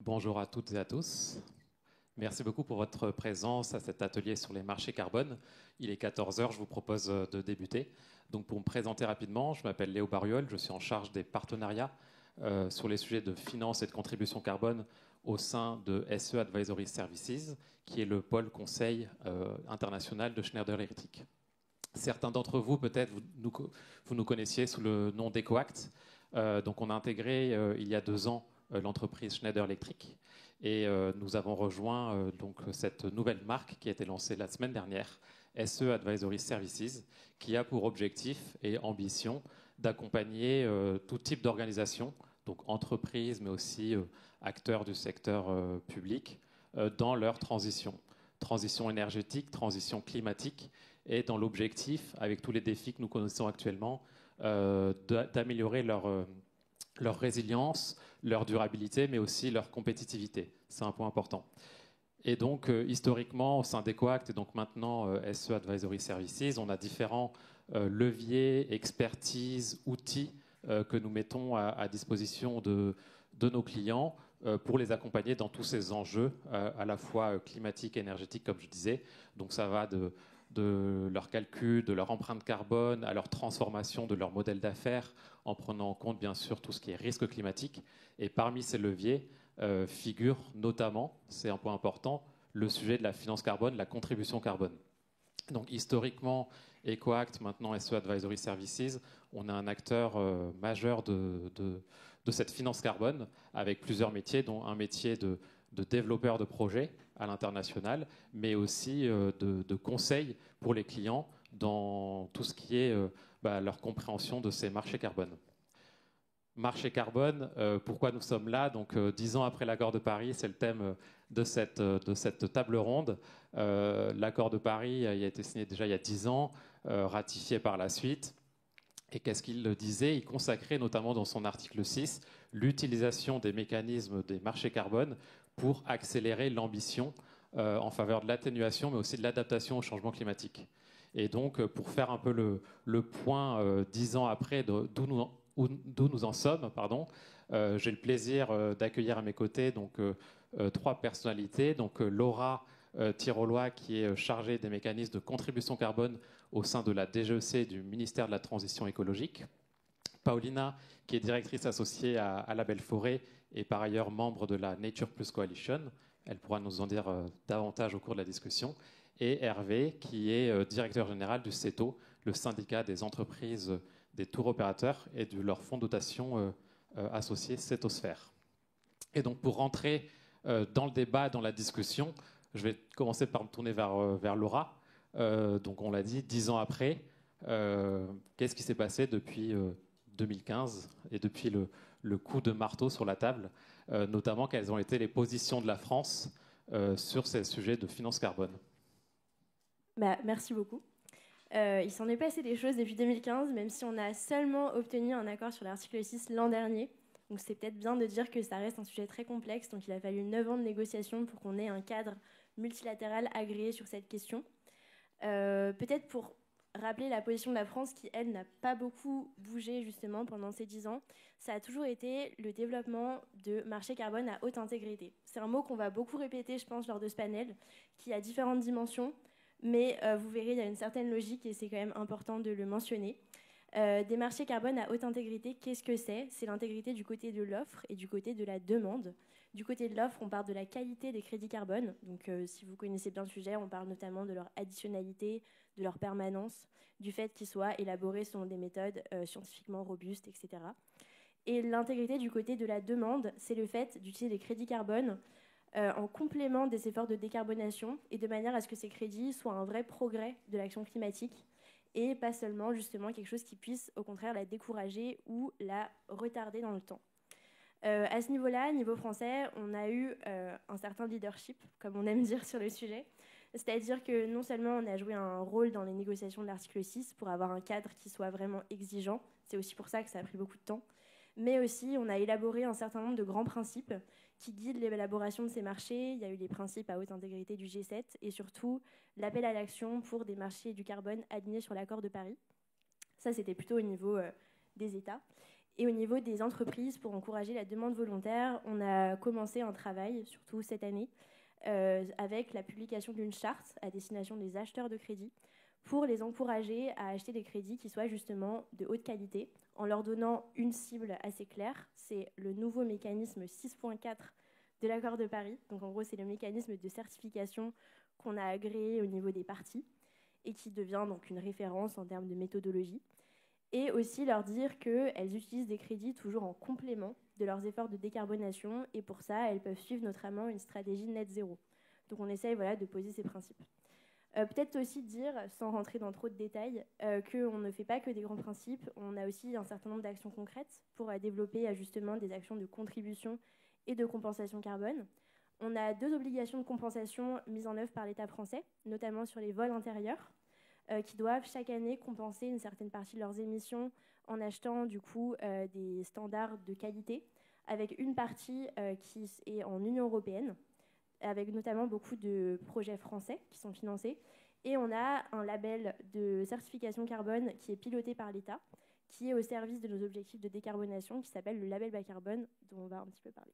Bonjour à toutes et à tous. Merci beaucoup pour votre présence à cet atelier sur les marchés carbone. Il est 14 heures, je vous propose de débuter. Donc pour me présenter rapidement, je m'appelle Léo Bariol, je suis en charge des partenariats sur les sujets de finance et de contribution carbone au sein de SE Advisory Services, qui est le pôle conseil international de Schneider Electric. Certains d'entre vous, peut-être, vous nous connaissiez sous le nom d'EcoAct. Donc on a intégré il y a 2 ans l'entreprise Schneider Electric et nous avons rejoint donc cette nouvelle marque qui a été lancée la semaine dernière, SE Advisory Services, qui a pour objectif et ambition d'accompagner tout type d'organisation, donc entreprises mais aussi acteurs du secteur public, dans leur transition énergétique, transition climatique, et dans l'objectif, avec tous les défis que nous connaissons actuellement, d'améliorer leur résilience, leur durabilité, mais aussi leur compétitivité. C'est un point important. Et donc, historiquement, au sein d'EcoAct et donc maintenant SE Advisory Services, on a différents leviers, expertises, outils que nous mettons à disposition de nos clients pour les accompagner dans tous ces enjeux, à la fois climatiques, énergétiques, comme je disais. Donc, ça va de leur calcul, de leur empreinte carbone, à leur transformation de leur modèle d'affaires, en prenant en compte bien sûr tout ce qui est risque climatique. Et parmi ces leviers figure notamment, c'est un point important, le sujet de la finance carbone, la contribution carbone. Donc historiquement, EcoAct, maintenant SE Advisory Services, on a un acteur majeur de cette finance carbone avec plusieurs métiers, dont un métier de développeur de projets à l'international, mais aussi de conseil pour les clients dans tout ce qui est leur compréhension de ces marchés carbone. Marché carbone, pourquoi nous sommes là? Donc, 10 ans après l'accord de Paris, c'est le thème de cette table ronde. L'accord de Paris il a été signé déjà il y a 10 ans, ratifié par la suite. Et qu'est-ce qu'il disait? Il consacrait notamment dans son article 6 l'utilisation des mécanismes des marchés carbone pour accélérer l'ambition en faveur de l'atténuation, mais aussi de l'adaptation au changement climatique. Et donc, pour faire un peu le point 10 ans après d'où nous en sommes, pardon, j'ai le plaisir d'accueillir à mes côtés donc, 3 personnalités. Donc, Laura Tirolois, qui est chargée des mécanismes de contribution carbone au sein de la DGEC du ministère de la Transition écologique. Paulina, qui est directrice associée à La Belle Forêt et par ailleurs membre de la Nature Plus Coalition. Elle pourra nous en dire davantage au cours de la discussion. Et Hervé, qui est directeur général du CETO, le syndicat des entreprises des tours opérateurs et de leur fonds de dotation associé CETOsphère. Et donc pour rentrer dans le débat, dans la discussion, je vais commencer par me tourner vers Laura. Donc on l'a dit, 10 ans après, qu'est-ce qui s'est passé depuis 2015 et depuis le coup de marteau sur la table, notamment quelles ont été les positions de la France sur ces sujets de finance carbone? Merci beaucoup. Il s'en est passé des choses depuis 2015, même si on a seulement obtenu un accord sur l'article 6 l'an dernier. Donc c'est peut-être bien de dire que ça reste un sujet très complexe, donc il a fallu 9 ans de négociations pour qu'on ait un cadre multilatéral agréé sur cette question. Peut-être pour rappeler la position de la France qui, elle, n'a pas beaucoup bougé justement pendant ces 10 ans, ça a toujours été le développement de marchés carbone à haute intégrité. C'est un mot qu'on va beaucoup répéter, je pense, lors de ce panel, qui a différentes dimensions, mais vous verrez, il y a une certaine logique et c'est quand même important de le mentionner. Des marchés carbone à haute intégrité, qu'est-ce que c'est? C'est l'intégrité du côté de l'offre et du côté de la demande. Du côté de l'offre, on parle de la qualité des crédits carbone. Donc, si vous connaissez bien le sujet, on parle notamment de leur additionnalité, de leur permanence, du fait qu'ils soient élaborés selon des méthodes scientifiquement robustes, etc. Et l'intégrité du côté de la demande, c'est le fait d'utiliser les crédits carbone en complément des efforts de décarbonation et de manière à ce que ces crédits soient un vrai progrès de l'action climatique et pas seulement justement quelque chose qui puisse au contraire la décourager ou la retarder dans le temps. À ce niveau-là, niveau français, on a eu un certain leadership, comme on aime dire sur le sujet. C'est-à-dire que non seulement on a joué un rôle dans les négociations de l'article 6 pour avoir un cadre qui soit vraiment exigeant, c'est aussi pour ça que ça a pris beaucoup de temps, mais aussi on a élaboré un certain nombre de grands principes qui guident l'élaboration de ces marchés. Il y a eu les principes à haute intégrité du G7 et surtout l'appel à l'action pour des marchés du carbone alignés sur l'accord de Paris. Ça, c'était plutôt au niveau des États. Et au niveau des entreprises, pour encourager la demande volontaire, on a commencé un travail, surtout cette année, avec la publication d'une charte à destination des acheteurs de crédit pour les encourager à acheter des crédits qui soient justement de haute qualité, en leur donnant une cible assez claire. C'est le nouveau mécanisme 6.4 de l'accord de Paris. Donc en gros, c'est le mécanisme de certification qu'on a agréé au niveau des parties et qui devient donc une référence en termes de méthodologie. Et aussi leur dire qu'elles utilisent des crédits toujours en complément de leurs efforts de décarbonation, et pour ça, elles peuvent suivre notamment une stratégie net zéro. Donc on essaye de poser ces principes. Peut-être aussi dire, sans rentrer dans trop de détails, qu'on ne fait pas que des grands principes, on a aussi un certain nombre d'actions concrètes pour développer justement des actions de contribution et de compensation carbone. On a 2 obligations de compensation mises en œuvre par l'État français, notamment sur les vols intérieurs, qui doivent chaque année compenser une certaine partie de leurs émissions en achetant du coup des standards de qualité, avec une partie qui est en Union européenne, avec notamment beaucoup de projets français qui sont financés. Et on a un label de certification carbone qui est piloté par l'État, qui est au service de nos objectifs de décarbonation, qui s'appelle le label bas carbone, dont on va un petit peu parler.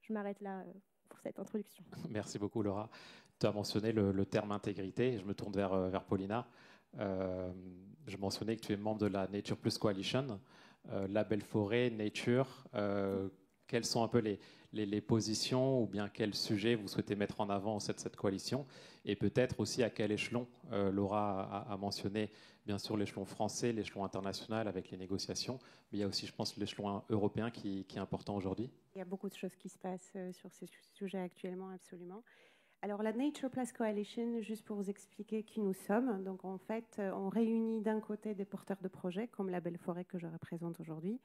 Je m'arrête là pour cette introduction. Merci beaucoup, Laura. Tu as mentionné le terme intégrité. Je me tourne vers Paulina. Je mentionnais que tu es membre de la Nature Plus Coalition. Label Forêt, Nature, quelles sont un peu les positions ou bien quels sujets vous souhaitez mettre en avant au sein de cette coalition, et peut-être aussi à quel échelon. Laura a mentionné bien sûr l'échelon français, l'échelon international avec les négociations, mais il y a aussi, je pense, l'échelon européen qui est important aujourd'hui. Il y a beaucoup de choses qui se passent sur ces sujets actuellement, absolument. Alors la Nature Plus Coalition, juste pour vous expliquer qui nous sommes, donc en fait on réunit d'un côté des porteurs de projets comme Label Forêt que je représente aujourd'hui,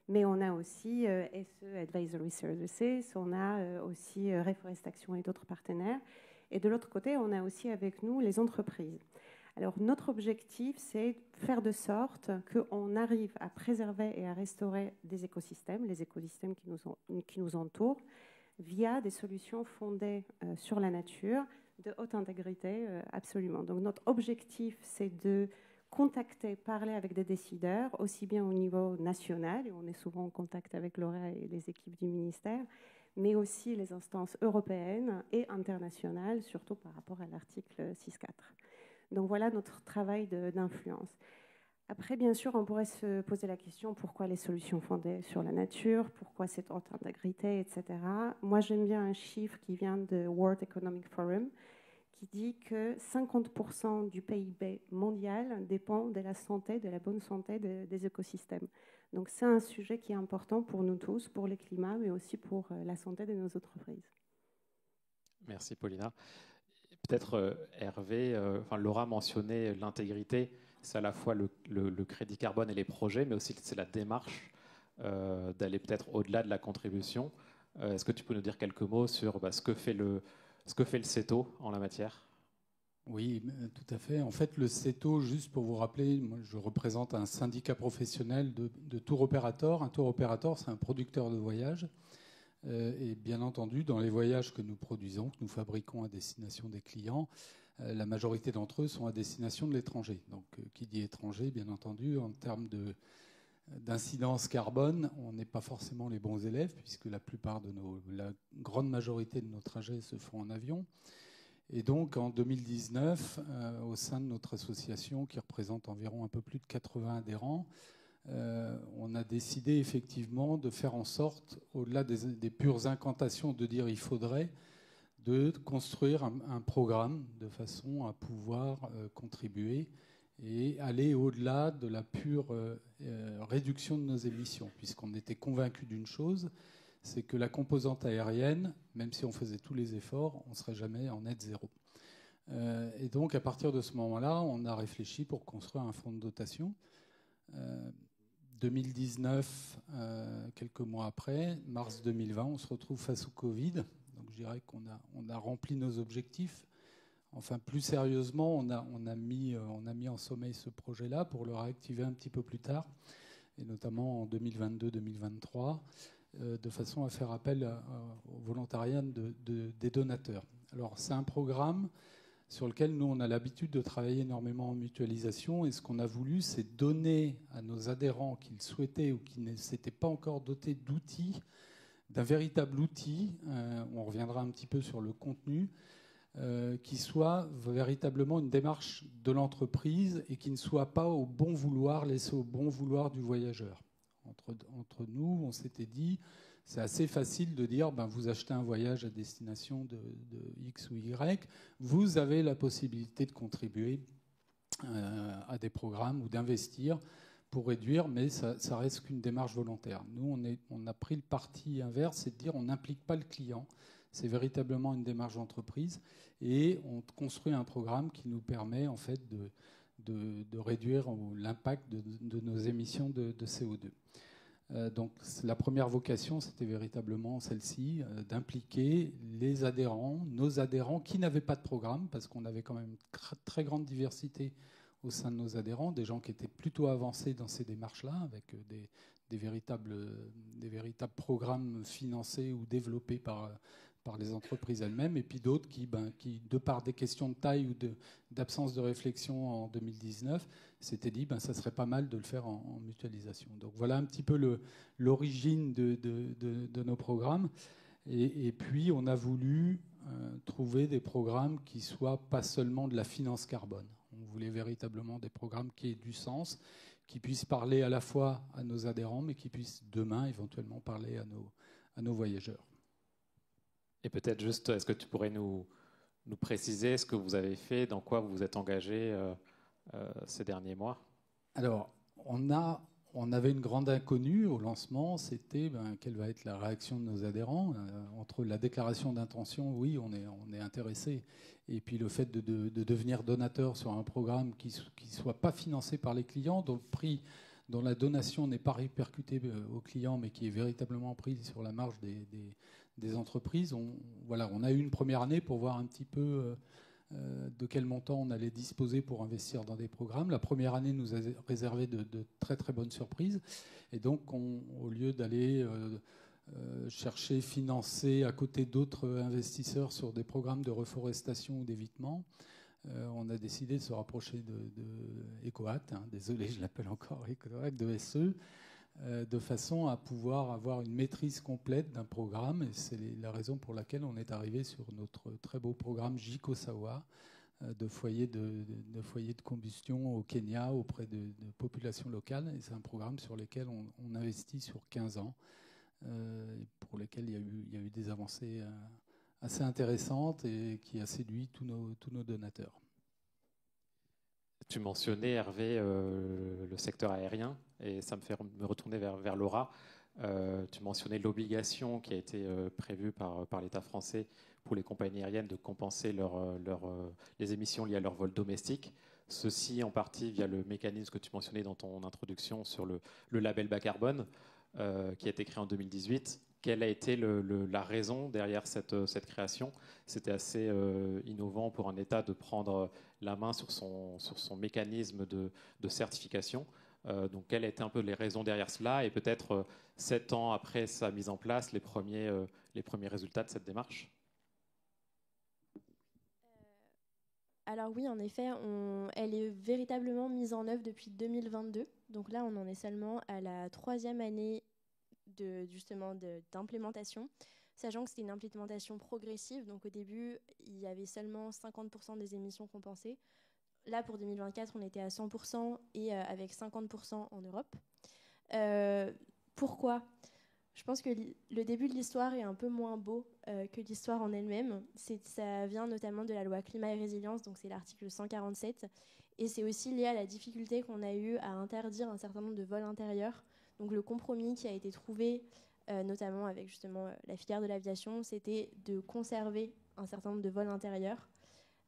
mais on a aussi SE Advisory Services, on a aussi Reforest Action et d'autres partenaires, et de l'autre côté on a aussi avec nous les entreprises. Alors notre objectif c'est faire de sorte qu'on arrive à préserver et à restaurer des écosystèmes, les écosystèmes qui nous entourent, via des solutions fondées sur la nature, de haute intégrité, absolument. Donc notre objectif, c'est de contacter, parler avec des décideurs, aussi bien au niveau national, et on est souvent en contact avec Laura et les équipes du ministère, mais aussi les instances européennes et internationales, surtout par rapport à l'article 6.4. Donc voilà notre travail d'influence. Après, bien sûr, on pourrait se poser la question pourquoi les solutions fondées sur la nature, pourquoi cette haute intégrité, etc. Moi, j'aime bien un chiffre qui vient de World Economic Forum qui dit que 50% du PIB mondial dépend de la santé, de la bonne santé des écosystèmes. Donc, c'est un sujet qui est important pour nous tous, pour le climat, mais aussi pour la santé de nos entreprises. Merci, Paulina. Peut-être Hervé, Laura mentionnait l'intégrité. C'est à la fois le crédit carbone et les projets, mais aussi c'est la démarche d'aller peut-être au-delà de la contribution. Est-ce que tu peux nous dire quelques mots sur ce que fait le CETO en la matière ? Oui, tout à fait. En fait, le CETO, juste pour vous rappeler, moi, je représente un syndicat professionnel de tour opérateur. Un tour opérateur, c'est un producteur de voyages. Et bien entendu, dans les voyages que nous produisons, que nous fabriquons à destination des clients, la majorité d'entre eux sont à destination de l'étranger. Donc, qui dit étranger, bien entendu, en termes d'incidence carbone, on n'est pas forcément les bons élèves, puisque la grande majorité de nos trajets se font en avion. Et donc, en 2019, au sein de notre association, qui représente environ un peu plus de 80 adhérents, on a décidé effectivement de faire en sorte, au-delà des pures incantations de dire il faudrait, de construire un programme de façon à pouvoir contribuer et aller au-delà de la pure réduction de nos émissions, puisqu'on était convaincu d'une chose, c'est que la composante aérienne, même si on faisait tous les efforts, on ne serait jamais en net zéro. Et donc à partir de ce moment-là, on a réfléchi pour construire un fonds de dotation. 2019, quelques mois après, mars 2020, on se retrouve face au Covid. Donc je dirais qu'on a rempli nos objectifs. Enfin, plus sérieusement, on a mis en sommeil ce projet-là pour le réactiver un petit peu plus tard, et notamment en 2022-2023, de façon à faire appel au volontariat des donateurs. Alors, c'est un programme sur lequel nous, on a l'habitude de travailler énormément en mutualisation. Et ce qu'on a voulu, c'est donner à nos adhérents qui le souhaitaient ou qui ne s'étaient pas encore dotés d'outils, d'un véritable outil, on reviendra un petit peu sur le contenu, qui soit véritablement une démarche de l'entreprise et qui ne soit pas au bon vouloir, laissé au bon vouloir du voyageur. Entre nous, on s'était dit, c'est assez facile de dire, vous achetez un voyage à destination de X ou Y, vous avez la possibilité de contribuer à des programmes ou d'investir pour réduire, mais ça reste qu'une démarche volontaire. Nous, on a pris le parti inverse, c'est de dire on n'implique pas le client. C'est véritablement une démarche d'entreprise et on construit un programme qui nous permet en fait de réduire l'impact de nos émissions de CO2. Donc la première vocation, c'était véritablement celle-ci, d'impliquer les adhérents, nos adhérents qui n'avaient pas de programme, parce qu'on avait quand même une très grande diversité au sein de nos adhérents, des gens qui étaient plutôt avancés dans ces démarches-là, avec des véritables programmes financés ou développés par les entreprises elles-mêmes, et puis d'autres qui, de par des questions de taille ou d'absence de réflexion en 2019, s'étaient dit ça serait pas mal de le faire en mutualisation. Donc voilà un petit peu l'origine de nos programmes. Et puis on a voulu trouver des programmes qui soient pas seulement de la finance carbone. On voulait véritablement des programmes qui aient du sens, qui puissent parler à la fois à nos adhérents, mais qui puissent demain éventuellement parler à nos voyageurs. Et peut-être juste, est-ce que tu pourrais nous préciser ce que vous avez fait, dans quoi vous vous êtes engagé ces derniers mois? Alors, on avait une grande inconnue au lancement, c'était quelle va être la réaction de nos adhérents. Entre la déclaration d'intention, oui, on est intéressé, et puis le fait de devenir donateur sur un programme qui ne soit pas financé par les clients, dont la donation n'est pas répercutée aux clients, mais qui est véritablement prise sur la marge des entreprises. On a eu une première année pour voir un petit peu de quel montant on allait disposer pour investir dans des programmes. La première année nous a réservé de très très bonnes surprises. Et donc, au lieu d'aller chercher, financer à côté d'autres investisseurs sur des programmes de reforestation ou d'évitement, on a décidé de se rapprocher de EcoHat, désolé, je l'appelle encore EcoHat, de SE, de façon à pouvoir avoir une maîtrise complète d'un programme. Et c'est la raison pour laquelle on est arrivé sur notre très beau programme Jikosawa, de foyers de combustion au Kenya auprès de populations locales. Et c'est un programme sur lequel on investit sur 15 ans, pour lequel il y a eu des avancées assez intéressantes et qui a séduit tous nos donateurs. Tu mentionnais, Hervé, le secteur aérien, et ça me fait me retourner vers Laura. Tu mentionnais l'obligation qui a été prévue par l'État français pour les compagnies aériennes de compenser les émissions liées à leur vol domestique. Ceci en partie via le mécanisme que tu mentionnais dans ton introduction sur le label bas carbone, qui a été créé en 2018. Quelle a été la raison derrière cette création? C'était assez innovant pour un État de prendre la main sur son mécanisme de certification. Donc, quelles étaient un peu les raisons derrière cela? Et peut-être 7 ans après sa mise en place, les premiers résultats de cette démarche? Alors oui, en effet, elle est véritablement mise en œuvre depuis 2022. Donc là, on en est seulement à la 3e année d'implémentation, sachant que c'était une implémentation progressive. Donc au début, il y avait seulement 50% des émissions compensées. Là, pour 2024, on était à 100% et avec 50% en Europe. Pourquoi ? Je pense que le début de l'histoire est un peu moins beau que l'histoire en elle-même. Ça vient notamment de la loi Climat et Résilience, donc c'est l'article 147. Et c'est aussi lié à la difficulté qu'on a eue à interdire un certain nombre de vols intérieurs. Donc le compromis qui a été trouvé, notamment avec justement la filière de l'aviation, c'était de conserver un certain nombre de vols intérieurs.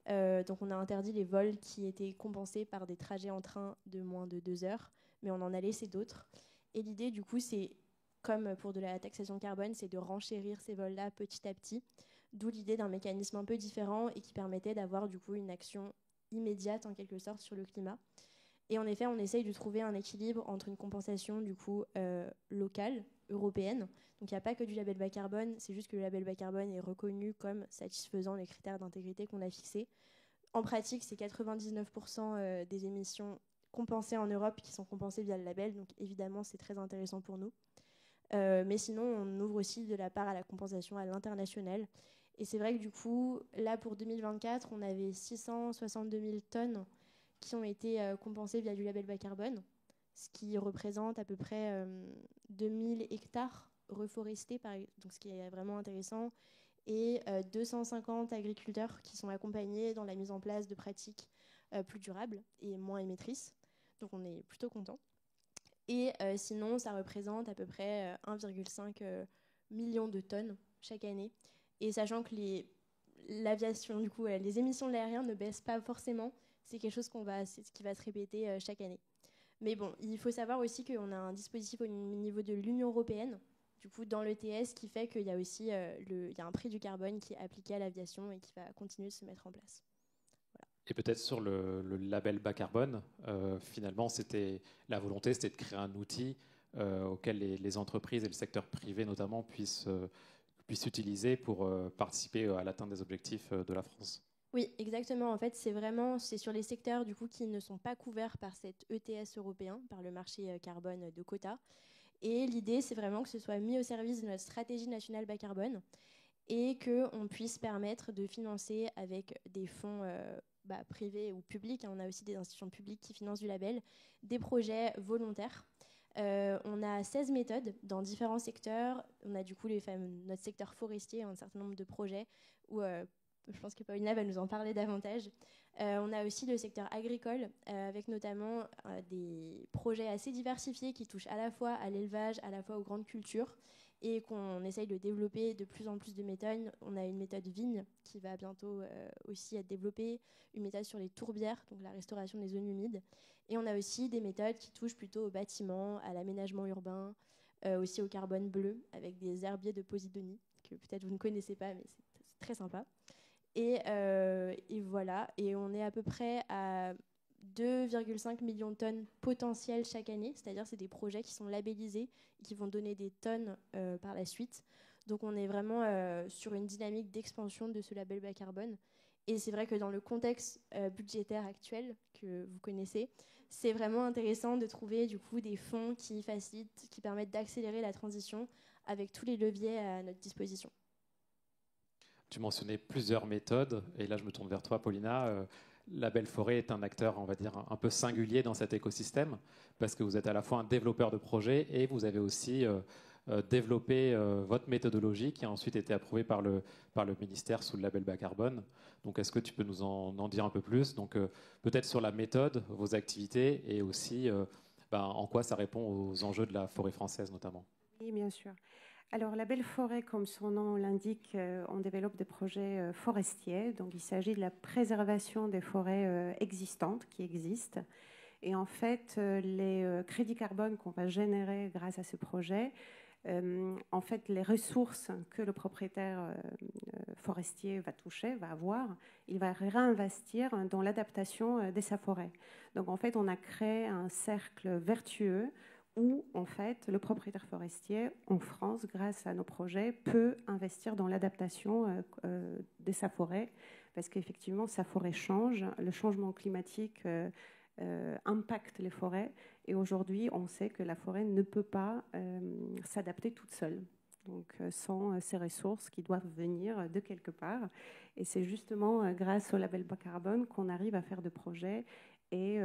Donc on a interdit les vols qui étaient compensés par des trajets en train de moins de 2 heures, mais on en a laissé d'autres. Et l'idée, du coup, c'est, comme pour de la taxation carbone, c'est de renchérir ces vols-là petit à petit, d'où l'idée d'un mécanisme un peu différent et qui permettait d'avoir du coup une action immédiate en quelque sorte sur le climat. Et en effet, on essaye de trouver un équilibre entre une compensation du coup locale, européenne. Donc il n'y a pas que du label bas carbone, c'est juste que le label bas carbone est reconnu comme satisfaisant les critères d'intégrité qu'on a fixés, en pratique, c'est 99% des émissions compensées en Europe qui sont compensées via le label. Donc évidemment, c'est très intéressant pour nous. Mais sinon, on ouvre aussi de la part à la compensation à l'international. Et c'est vrai que du coup, là pour 2024, on avait 662 000 tonnes qui ont été compensées via du label bas carbone, ce qui représente à peu près 2000 hectares reforestés, donc ce qui est vraiment intéressant, et 250 agriculteurs qui sont accompagnés dans la mise en place de pratiques plus durables et moins émettrices. Donc on est plutôt content. Et sinon, ça représente à peu près 1,5 million de tonnes chaque année. Et sachant que l'aviation, du coup, les émissions de l'aérien ne baissent pas forcément, c'est quelque chose qui va se répéter chaque année. Mais bon, il faut savoir aussi qu'on a un dispositif au niveau de l'Union européenne, du coup, dans l'ETS, qui fait qu'il y a aussi il y a un prix du carbone qui est appliqué à l'aviation et qui va continuer de se mettre en place. Voilà. Et peut-être sur le label bas carbone, finalement, la volonté, c'était de créer un outil auquel les entreprises et le secteur privé notamment puissent utiliser pour participer à l'atteinte des objectifs de la France. Oui, exactement. En fait, c'est sur les secteurs du coup qui ne sont pas couverts par cet ETS européen, par le marché carbone de quotas. Et l'idée, c'est vraiment que ce soit mis au service de notre stratégie nationale bas carbone et qu'on puisse permettre de financer avec des fonds privés ou publics, on a aussi des institutions publiques qui financent du label, des projets volontaires. On a 16 méthodes dans différents secteurs. On a du coup notre secteur forestier, un certain nombre de projets où je pense que Paulina va nous en parler davantage. On a aussi le secteur agricole, avec notamment des projets assez diversifiés qui touchent à la fois à l'élevage, à la fois aux grandes cultures, et qu'on essaye de développer de plus en plus de méthodes. On a une méthode vigne qui va bientôt aussi être développée, une méthode sur les tourbières, donc la restauration des zones humides. Et on a aussi des méthodes qui touchent plutôt au bâtiment, à l'aménagement urbain, aussi au carbone bleu, avec des herbiers de Posidonie, que peut-être vous ne connaissez pas, mais c'est très sympa. Et voilà, et on est à peu près à 2,5 millions de tonnes potentielles chaque année, c'est-à-dire c'est des projets qui sont labellisés et qui vont donner des tonnes par la suite. Donc on est vraiment sur une dynamique d'expansion de ce label bas carbone. Et c'est vrai que dans le contexte budgétaire actuel que vous connaissez, c'est vraiment intéressant de trouver du coup des fonds qui facilitent, qui permettent d'accélérer la transition avec tous les leviers à notre disposition. Tu mentionnais plusieurs méthodes, et là je me tourne vers toi, Paulina. La Belle Forêt est un acteur, on va dire, un peu singulier dans cet écosystème, parce que vous êtes à la fois un développeur de projet et vous avez aussi développé votre méthodologie qui a ensuite été approuvée par le ministère sous le label bas carbone. Donc est-ce que tu peux nous en dire un peu plus? Donc peut-être sur la méthode, vos activités et aussi en quoi ça répond aux enjeux de la forêt française notamment. Oui, bien sûr. Alors, la Belle Forêt, comme son nom l'indique, on développe des projets forestiers. Donc, il s'agit de la préservation des forêts existantes qui existent. Et en fait, les crédits carbone qu'on va générer grâce à ce projet, en fait, les ressources que le propriétaire forestier va toucher, va avoir, il va réinvestir dans l'adaptation de sa forêt. Donc, en fait, on a créé un cercle vertueux où, en fait, le propriétaire forestier, en France, grâce à nos projets, peut investir dans l'adaptation de sa forêt, parce qu'effectivement, sa forêt change, le changement climatique impacte les forêts, et aujourd'hui, on sait que la forêt ne peut pas s'adapter toute seule, donc sans ces ressources qui doivent venir de quelque part. Et c'est justement grâce au label bas carbone qu'on arrive à faire des projets et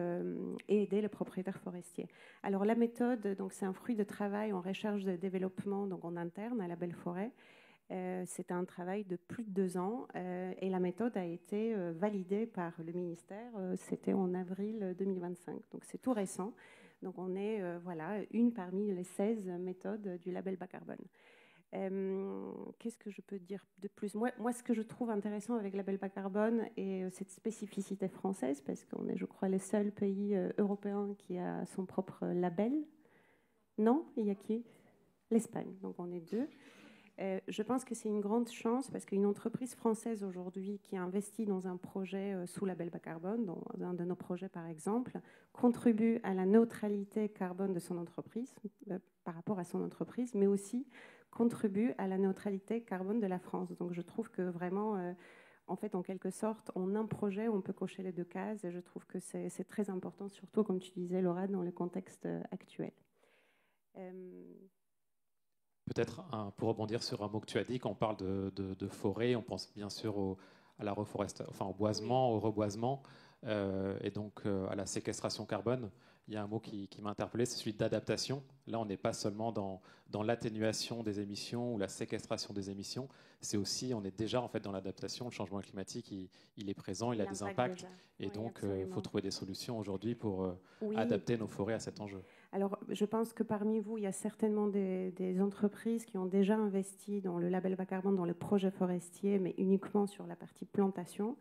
aider les propriétaires forestiers. Alors la méthode, donc c'est un fruit de travail en recherche de développement, donc en interne à la Belle Forêt. C'était un travail de plus de 2 ans et la méthode a été validée par le ministère. C'était en avril 2025, donc c'est tout récent. Donc on est une parmi les 16 méthodes du label bas carbone. Qu'est-ce que je peux dire de plus? Moi, ce que je trouve intéressant avec la Belle bas carbone et cette spécificité française, parce qu'on est, je crois, les seuls pays européens qui a son propre label. Non? Il y a qui? L'Espagne. Donc on est 2. Je pense que c'est une grande chance parce qu'une entreprise française aujourd'hui qui investit dans un projet sous label bas carbone, dans un de nos projets par exemple, contribue à la neutralité carbone de son entreprise par rapport à son entreprise, mais aussi contribue à la neutralité carbone de la France. Donc je trouve que vraiment en fait, en quelque sorte, en un projet, on peut cocher les deux cases. Et je trouve que c'est très important, surtout, comme tu disais, Laura, dans le contexte actuel. Peut-être pour rebondir sur un mot que tu as dit, quand on parle de forêt, on pense bien sûr à la reforestation, enfin au boisement, au reboisement, et donc à la séquestration carbone. Il y a un mot qui m'a interpellé, c'est celui d'adaptation. Là, on n'est pas seulement dans l'atténuation des émissions ou la séquestration des émissions, c'est aussi, on est déjà en fait dans l'adaptation. Le changement climatique, il est présent, il a des impacts, et oui, donc il faut trouver des solutions aujourd'hui pour oui. adapter nos forêts à cet enjeu. Alors, je pense que parmi vous, il y a certainement des entreprises qui ont déjà investi dans le label bas carbone, dans le projet forestier, mais uniquement sur la partie plantation.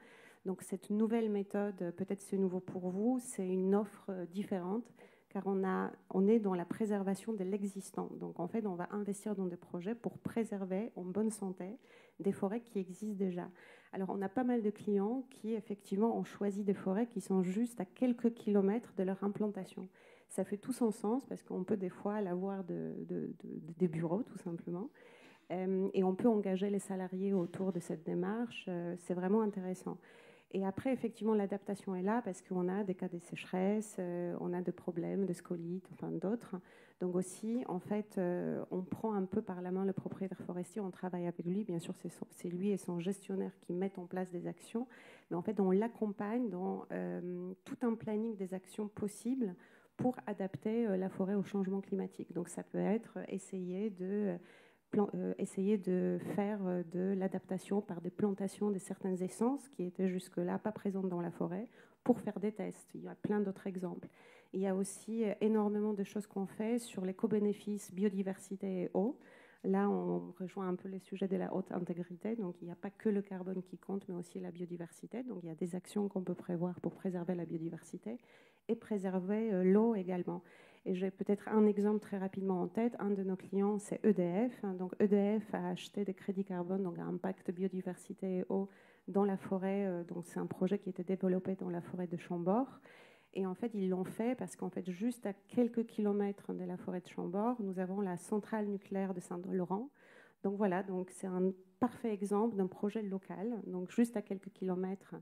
Donc, cette nouvelle méthode, peut-être c'est nouveau pour vous, c'est une offre différente, car on est dans la préservation de l'existant. Donc, en fait, on va investir dans des projets pour préserver en bonne santé des forêts qui existent déjà. Alors, on a pas mal de clients qui, effectivement, ont choisi des forêts qui sont juste à quelques kilomètres de leur implantation. Ça fait tout son sens parce qu'on peut des fois l'avoir des bureaux, tout simplement. Et on peut engager les salariés autour de cette démarche. C'est vraiment intéressant. Et après, effectivement, l'adaptation est là parce qu'on a des cas de sécheresse, on a des problèmes de scolytes, enfin d'autres. Donc aussi, en fait, on prend un peu par la main le propriétaire forestier, on travaille avec lui. Bien sûr, c'est lui et son gestionnaire qui mettent en place des actions. Mais en fait, on l'accompagne dans tout un planning des actions possibles pour adapter la forêt au changement climatique. Donc ça peut être essayer de faire de l'adaptation par des plantations de certaines essences qui étaient jusque-là pas présentes dans la forêt pour faire des tests. Il y a plein d'autres exemples. Il y a aussi énormément de choses qu'on fait sur les co-bénéfices biodiversité et eau. Là, on rejoint un peu les sujets de la haute intégrité. Donc, il n'y a pas que le carbone qui compte, mais aussi la biodiversité. Donc, il y a des actions qu'on peut prévoir pour préserver la biodiversité et préserver l'eau également. Et j'ai peut-être un exemple très rapidement en tête. Un de nos clients, c'est EDF. Donc EDF a acheté des crédits carbone, donc à impact biodiversité et eau dans la forêt. Donc c'est un projet qui était développé dans la forêt de Chambord. Et en fait, ils l'ont fait parce qu'en fait, juste à quelques kilomètres de la forêt de Chambord, nous avons la centrale nucléaire de Saint-Laurent. Donc voilà, donc c'est un parfait exemple d'un projet local. Donc juste à quelques kilomètres,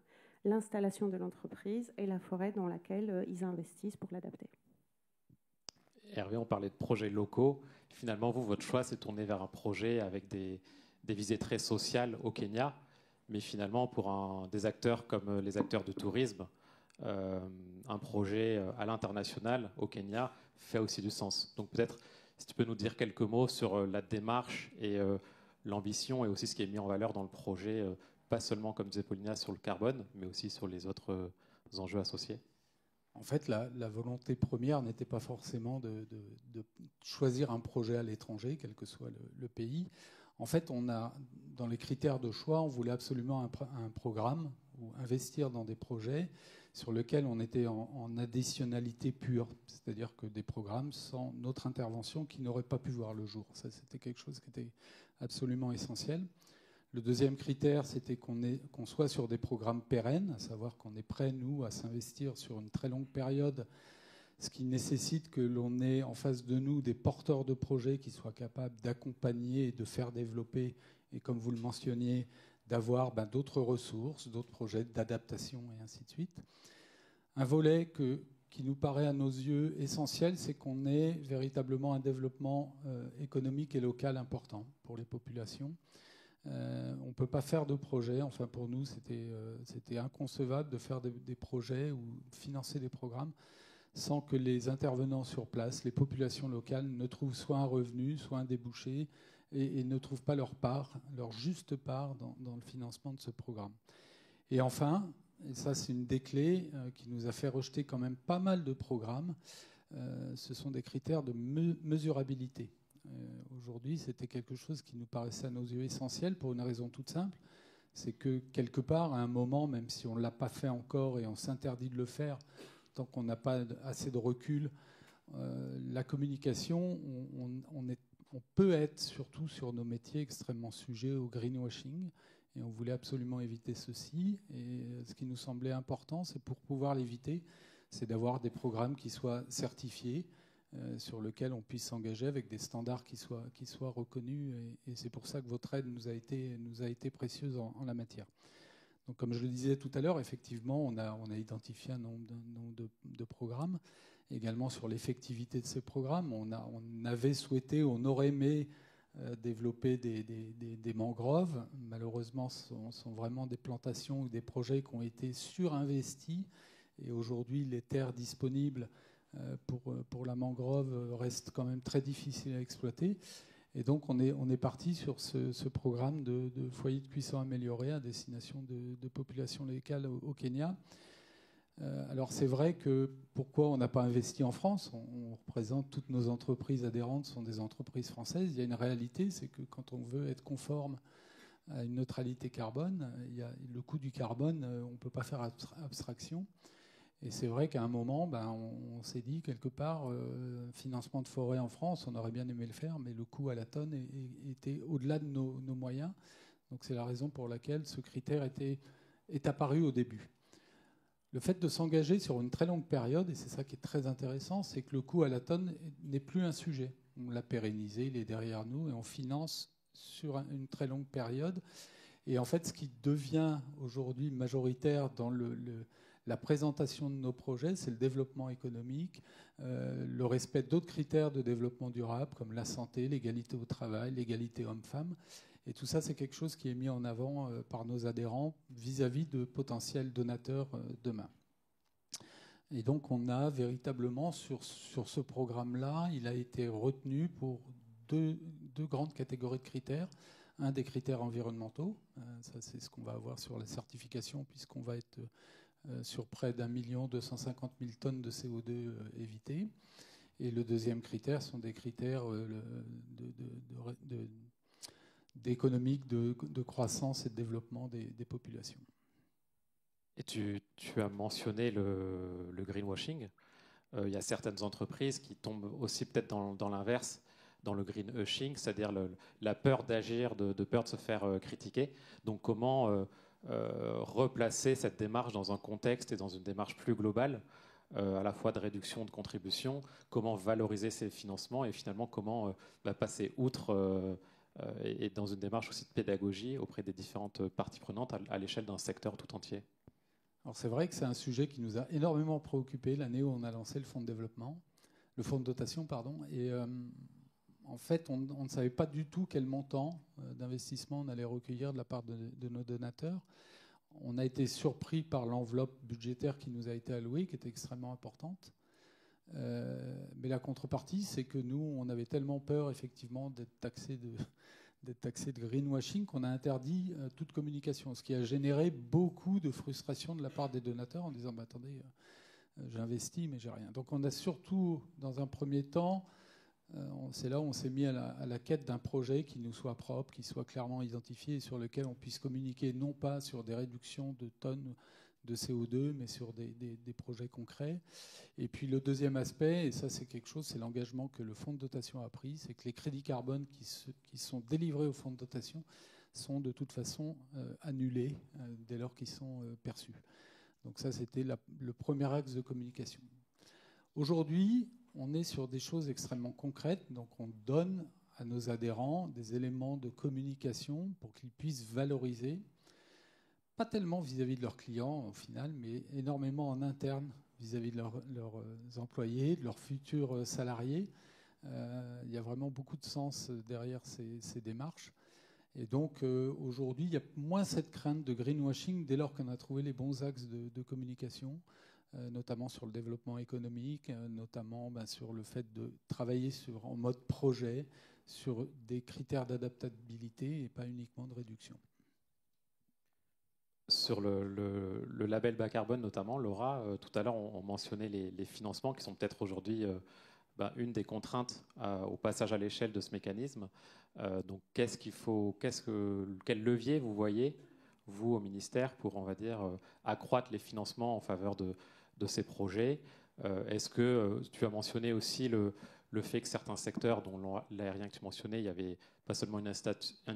l'installation de l'entreprise et la forêt dans laquelle ils investissent pour l'adapter. Hervé, on parlait de projets locaux. Finalement, vous, votre choix s'est tourné vers un projet avec des visées très sociales au Kenya. Mais finalement, pour des acteurs comme les acteurs de tourisme, un projet à l'international au Kenya fait aussi du sens. Donc peut-être, si tu peux nous dire quelques mots sur la démarche et l'ambition et aussi ce qui est mis en valeur dans le projet, pas seulement, comme disait Paulina, sur le carbone, mais aussi sur les autres enjeux associés. En fait, la volonté première n'était pas forcément de choisir un projet à l'étranger, quel que soit le pays. En fait, dans les critères de choix, on voulait absolument un programme ou investir dans des projets sur lesquels on était en additionnalité pure, c'est-à-dire que des programmes sans notre intervention qui n'auraient pas pu voir le jour. Ça, c'était quelque chose qui était absolument essentiel. Le deuxième critère, c'était qu'on soit sur des programmes pérennes, à savoir qu'on est prêt, nous, à s'investir sur une très longue période, ce qui nécessite que l'on ait en face de nous des porteurs de projets qui soient capables d'accompagner et de faire développer, et comme vous le mentionniez, d'avoir d'autres ressources, d'autres projets d'adaptation et ainsi de suite. Un volet qui nous paraît à nos yeux essentiel, c'est qu'on ait véritablement un développement économique et local important pour les populations. On ne peut pas faire de projet, enfin pour nous c'était inconcevable de faire des projets ou financer des programmes sans que les intervenants sur place, les populations locales, ne trouvent soit un revenu, soit un débouché et ne trouvent pas leur juste part dans le financement de ce programme. Et enfin, et ça c'est une des clés qui nous a fait rejeter quand même pas mal de programmes, ce sont des critères de mesurabilité. Aujourd'hui, c'était quelque chose qui nous paraissait à nos yeux essentiel pour une raison toute simple, c'est que quelque part, à un moment, même si on ne l'a pas fait encore et on s'interdit de le faire, tant qu'on n'a pas assez de recul, la communication, on peut être, surtout sur nos métiers, extrêmement sujets au greenwashing, et on voulait absolument éviter ceci. Et ce qui nous semblait important, c'est pour pouvoir l'éviter, c'est d'avoir des programmes qui soient certifiés, sur lequel on puisse s'engager avec des standards qui soient reconnus. Et c'est pour ça que votre aide nous a été précieuse en la matière. Donc, comme je le disais tout à l'heure, effectivement, on a identifié un nombre de programmes. Également sur l'effectivité de ces programmes, on avait souhaité, on aurait aimé développer des mangroves. Malheureusement, ce sont vraiment des plantations ou des projets qui ont été surinvestis. Et aujourd'hui, les terres disponibles pour la mangrove restent quand même très difficiles à exploiter. Et donc, on est parti sur ce programme de foyers de cuisson améliorés à destination de populations locales au Kenya. Alors, c'est vrai que pourquoi on n'a pas investi en France ? On représente toutes nos entreprises adhérentes, sont des entreprises françaises. Il y a une réalité, c'est que quand on veut être conforme à une neutralité carbone, le coût du carbone, on ne peut pas faire abstraction. Et c'est vrai qu'à un moment, on s'est dit quelque part, financement de forêt en France, on aurait bien aimé le faire, mais le coût à la tonne était au-delà de nos moyens. Donc c'est la raison pour laquelle ce critère est apparu au début. Le fait de s'engager sur une très longue période, et c'est ça qui est très intéressant, c'est que le coût à la tonne n'est plus un sujet. On l'a pérennisé, il est derrière nous, et on finance sur une très longue période. Et en fait, ce qui devient aujourd'hui majoritaire dans la présentation de nos projets, c'est le développement économique, le respect d'autres critères de développement durable, comme la santé, l'égalité au travail, l'égalité homme-femme. Et tout ça, c'est quelque chose qui est mis en avant par nos adhérents vis-à-vis de potentiels donateurs demain. Et donc, on a véritablement, sur ce programme-là, il a été retenu pour deux grandes catégories de critères. Un des critères environnementaux, ça c'est ce qu'on va avoir sur la certification, puisqu'on va être sur près d'1,250,000 tonnes de CO2 évitées. Et le deuxième critère sont des critères d'économique, de croissance et de développement des populations. Et tu as mentionné le greenwashing. Il y a certaines entreprises qui tombent aussi peut-être dans l'inverse, dans le greenwashing, c'est-à-dire la peur d'agir, de peur de se faire critiquer. Donc comment replacer cette démarche dans un contexte et dans une démarche plus globale, à la fois de réduction de contributions, comment valoriser ces financements et finalement comment passer outre et dans une démarche aussi de pédagogie auprès des différentes parties prenantes à l'échelle d'un secteur tout entier. Alors c'est vrai que c'est un sujet qui nous a énormément préoccupés l'année où on a lancé le fonds de développement, le fonds de dotation, pardon. Et en fait, on ne savait pas du tout quel montant d'investissement on allait recueillir de la part de nos donateurs. On a été surpris par l'enveloppe budgétaire qui nous a été allouée, qui était extrêmement importante. Mais la contrepartie, c'est que nous, on avait tellement peur, effectivement, d'être taxé de greenwashing qu'on a interdit toute communication, ce qui a généré beaucoup de frustration de la part des donateurs en disant attendez, j'investis mais j'ai rien. Donc on a surtout, dans un premier temps, c'est là où on s'est mis à la quête d'un projet qui nous soit propre, qui soit clairement identifié et sur lequel on puisse communiquer non pas sur des réductions de tonnes de CO2, mais sur des projets concrets. Et puis le deuxième aspect, et ça c'est quelque chose, c'est l'engagement que le fonds de dotation a pris, c'est que les crédits carbone qui sont délivrés au fonds de dotation sont de toute façon annulés dès lors qu'ils sont perçus. Donc ça c'était le premier axe de communication. Aujourd'hui, on est sur des choses extrêmement concrètes, donc on donne à nos adhérents des éléments de communication pour qu'ils puissent valoriser, pas tellement vis-à-vis de leurs clients au final, mais énormément en interne vis-à-vis de leurs employés, de leurs futurs salariés. Il y a vraiment beaucoup de sens derrière ces démarches. Et donc aujourd'hui, il y a moins cette crainte de greenwashing dès lors qu'on a trouvé les bons axes de communication, notamment sur le développement économique, notamment sur le fait de travailler en mode projet, sur des critères d'adaptabilité et pas uniquement de réduction. Sur le label bas carbone notamment, Laura, tout à l'heure on mentionnait les financements qui sont peut-être aujourd'hui une des contraintes au passage à l'échelle de ce mécanisme. Donc quel levier vous voyez, vous au ministère, pour on va dire accroître les financements en faveur de ces projets? Est-ce que tu as mentionné aussi le fait que certains secteurs, dont l'aérien que tu mentionnais, il y avait pas seulement une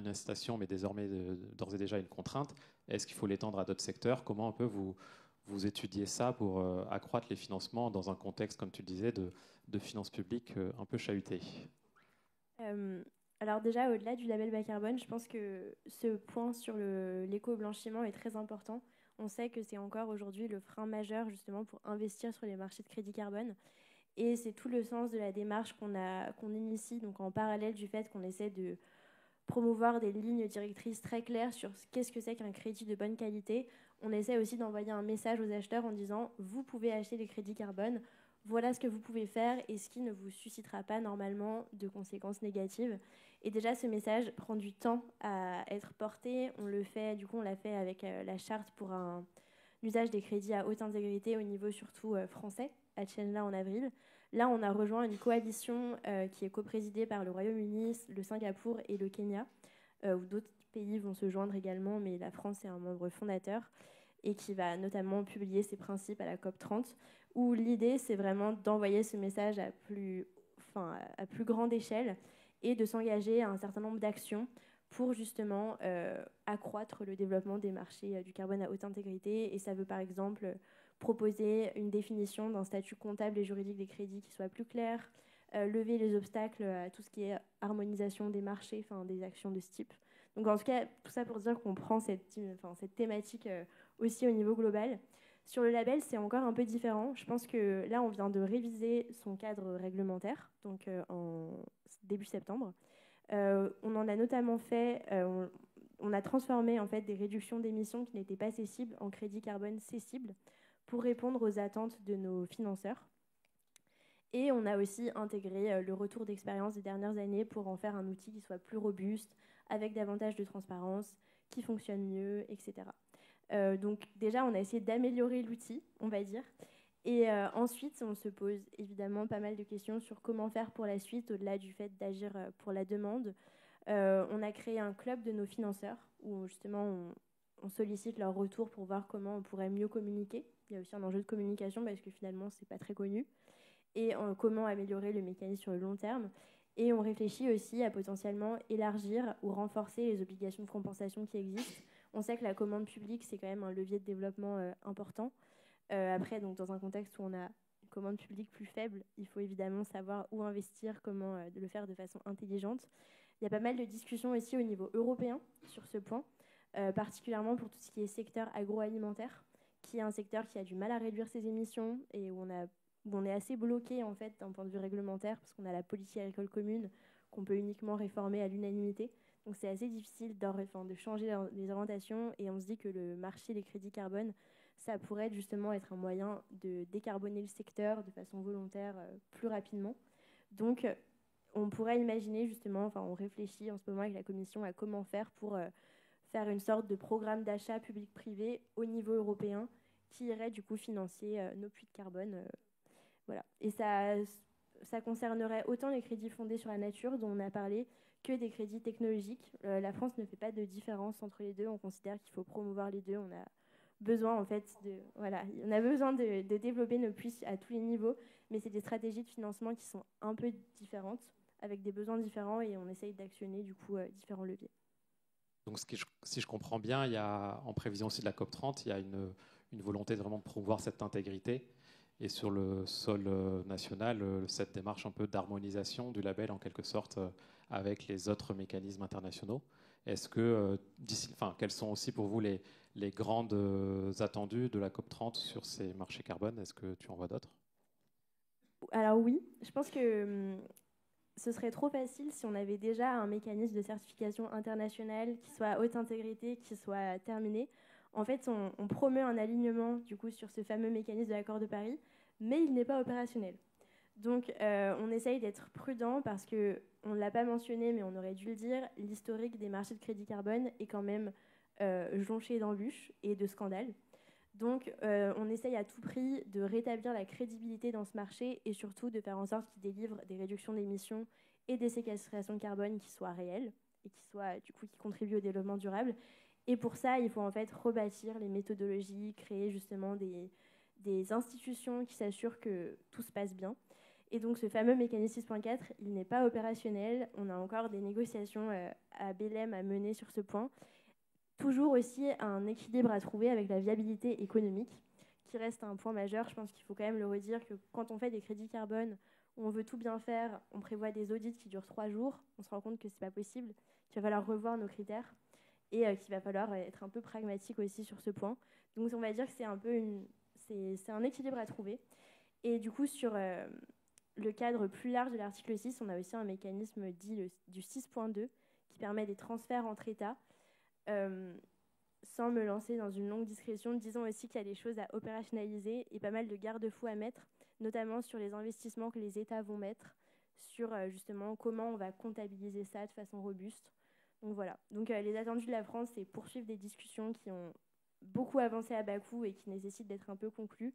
incitation, mais désormais d'ores et déjà une contrainte. Est-ce qu'il faut l'étendre à d'autres secteurs? Comment un peu vous étudiez ça pour accroître les financements dans un contexte, comme tu le disais, de finances publiques un peu chahutées? Alors déjà, au-delà du label bas carbone, je pense que ce point sur l'éco-blanchiment est très important. On sait que c'est encore aujourd'hui le frein majeur justement pour investir sur les marchés de crédit carbone. Et c'est tout le sens de la démarche qu'on initie, donc en parallèle du fait qu'on essaie de promouvoir des lignes directrices très claires sur qu'est-ce que c'est qu'un crédit de bonne qualité. On essaie aussi d'envoyer un message aux acheteurs en disant vous pouvez acheter des crédits carbone, voilà ce que vous pouvez faire et ce qui ne vous suscitera pas normalement de conséquences négatives. Et déjà, ce message prend du temps à être porté. On le fait, du coup, on l'a fait avec la charte pour un usage des crédits à haute intégrité au niveau surtout français, à Chenla en avril. Là, on a rejoint une coalition qui est coprésidée par le Royaume-Uni, le Singapour et le Kenya, où d'autres pays vont se joindre également, mais la France est un membre fondateur et qui va notamment publier ses principes à la COP30, où l'idée, c'est vraiment d'envoyer ce message à plus grande échelle et de s'engager à un certain nombre d'actions pour justement accroître le développement des marchés du carbone à haute intégrité. Et ça veut par exemple proposer une définition d'un statut comptable et juridique des crédits qui soit plus clair, lever les obstacles à tout ce qui est harmonisation des marchés, des actions de ce type. Donc en tout cas, tout ça pour dire qu'on prend cette thématique aussi au niveau global. Sur le label, c'est encore un peu différent. Je pense que là, on vient de réviser son cadre réglementaire, donc en début septembre. On en a notamment fait, on a transformé en fait des réductions d'émissions qui n'étaient pas cessibles en crédits carbone cessibles pour répondre aux attentes de nos financeurs. Et on a aussi intégré le retour d'expérience des dernières années pour en faire un outil qui soit plus robuste, avec davantage de transparence, qui fonctionne mieux, etc. Donc déjà, on a essayé d'améliorer l'outil, on va dire. Et ensuite, on se pose évidemment pas mal de questions sur comment faire pour la suite, au-delà du fait d'agir pour la demande. On a créé un club de nos financeurs, où justement on sollicite leur retour pour voir comment on pourrait mieux communiquer. Il y a aussi un enjeu de communication parce que finalement, c'est pas très connu. Et comment améliorer le mécanisme sur le long terme. Et on réfléchit aussi à potentiellement élargir ou renforcer les obligations de compensation qui existent. On sait que la commande publique, c'est quand même un levier de développement important. Après, donc, dans un contexte où on a une commande publique plus faible, il faut évidemment savoir où investir, comment le faire de façon intelligente. Il y a pas mal de discussions aussi au niveau européen sur ce point, particulièrement pour tout ce qui est secteur agroalimentaire, qui est un secteur qui a du mal à réduire ses émissions et où on est assez bloqué en fait d'un point de vue réglementaire parce qu'on a la politique agricole commune qu'on peut uniquement réformer à l'unanimité. Donc c'est assez difficile de changer les orientations et on se dit que le marché des crédits carbone, ça pourrait justement être un moyen de décarboner le secteur de façon volontaire plus rapidement. Donc on pourrait imaginer justement, on réfléchit en ce moment avec la Commission à comment faire pour faire une sorte de programme d'achat public-privé au niveau européen qui irait du coup financer nos puits de carbone. Voilà. Et ça concernerait autant les crédits fondés sur la nature dont on a parlé que des crédits technologiques. La France ne fait pas de différence entre les deux. On considère qu'il faut promouvoir les deux. On a besoin en fait on a besoin de développer nos puits à tous les niveaux, mais c'est des stratégies de financement qui sont un peu différentes, avec des besoins différents, et on essaye d'actionner du coup différents leviers. Donc, si je comprends bien, il y a, en prévision aussi de la COP30, il y a une volonté de vraiment promouvoir cette intégrité. Et sur le sol national, cette démarche un peu d'harmonisation du label, en quelque sorte, avec les autres mécanismes internationaux. Est-ce que, quelles sont aussi pour vous les grandes attendues de la COP30 sur ces marchés carbone? Est-ce que tu en vois d'autres? Alors oui, je pense que ce serait trop facile si on avait déjà un mécanisme de certification internationale qui soit à haute intégrité, qui soit terminé. En fait, on promeut un alignement du coup sur ce fameux mécanisme de l'accord de Paris, mais il n'est pas opérationnel. Donc, on essaye d'être prudent parce que on ne l'a pas mentionné, mais on aurait dû le dire. L'historique des marchés de crédit carbone est quand même jonché d'embûches et de scandales. Donc, on essaye à tout prix de rétablir la crédibilité dans ce marché et surtout de faire en sorte qu'il délivre des réductions d'émissions et des séquestrations de carbone qui soient réelles et qui contribuent au développement durable. Et pour ça, il faut en fait rebâtir les méthodologies, créer justement des institutions qui s'assurent que tout se passe bien. Et donc, ce fameux mécanisme 6.4, il n'est pas opérationnel. On a encore des négociations à Belém à mener sur ce point. Toujours aussi un équilibre à trouver avec la viabilité économique, qui reste un point majeur. Je pense qu'il faut quand même le redire que quand on fait des crédits carbone, où on veut tout bien faire, on prévoit des audits qui durent 3 jours, on se rend compte que ce n'est pas possible, qu'il va falloir revoir nos critères et qu'il va falloir être un peu pragmatique aussi sur ce point. Donc on va dire que c'est un peu c'est un équilibre à trouver. Et du coup, sur le cadre plus large de l'article 6, on a aussi un mécanisme dit du 6.2 qui permet des transferts entre États. Sans me lancer dans une longue discussion, disons aussi qu'il y a des choses à opérationnaliser et pas mal de garde-fous à mettre, notamment sur les investissements que les États vont mettre, sur justement comment on va comptabiliser ça de façon robuste. Donc voilà. Donc les attendus de la France, c'est poursuivre des discussions qui ont beaucoup avancé à bas coût et qui nécessitent d'être un peu conclues,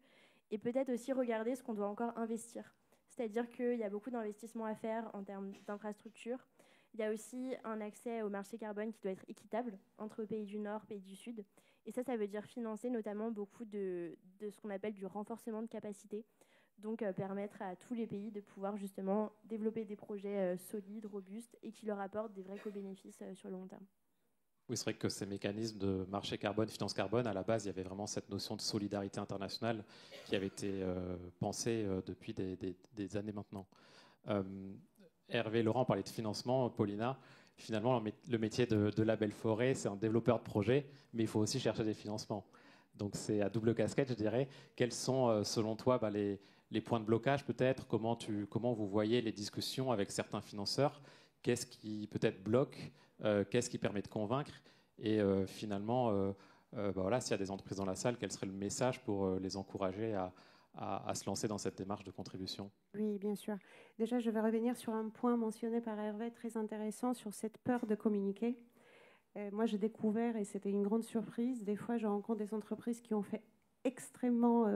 et peut-être aussi regarder ce qu'on doit encore investir. C'est-à-dire qu'il y a beaucoup d'investissements à faire en termes d'infrastructures. Il y a aussi un accès au marché carbone qui doit être équitable entre pays du Nord, pays du Sud. Et ça veut dire financer notamment beaucoup de ce qu'on appelle du renforcement de capacité. Donc permettre à tous les pays de pouvoir justement développer des projets solides, robustes et qui leur apportent des vrais co-bénéfices sur le long terme. Oui, c'est vrai que ces mécanismes de marché carbone, finance carbone, à la base, il y avait vraiment cette notion de solidarité internationale qui avait été pensée depuis des années maintenant. Hervé, Laurent parlait de financement, Paulina. Finalement, le métier de Label Forêt, c'est un développeur de projet, mais il faut aussi chercher des financements. Donc c'est à double casquette, je dirais. Quels sont, selon toi, les points de blocage peut-être? Comment vous voyez les discussions avec certains financeurs? Qu'est-ce qui peut-être bloque? Qu'est-ce qui permet de convaincre? Et finalement, voilà, s'il y a des entreprises dans la salle, quel serait le message pour les encourager à se lancer dans cette démarche de contribution? Oui, bien sûr. Déjà, je vais revenir sur un point mentionné par Hervé, très intéressant, sur cette peur de communiquer. Moi, j'ai découvert, et c'était une grande surprise, des fois, je rencontre des entreprises qui ont fait extrêmement,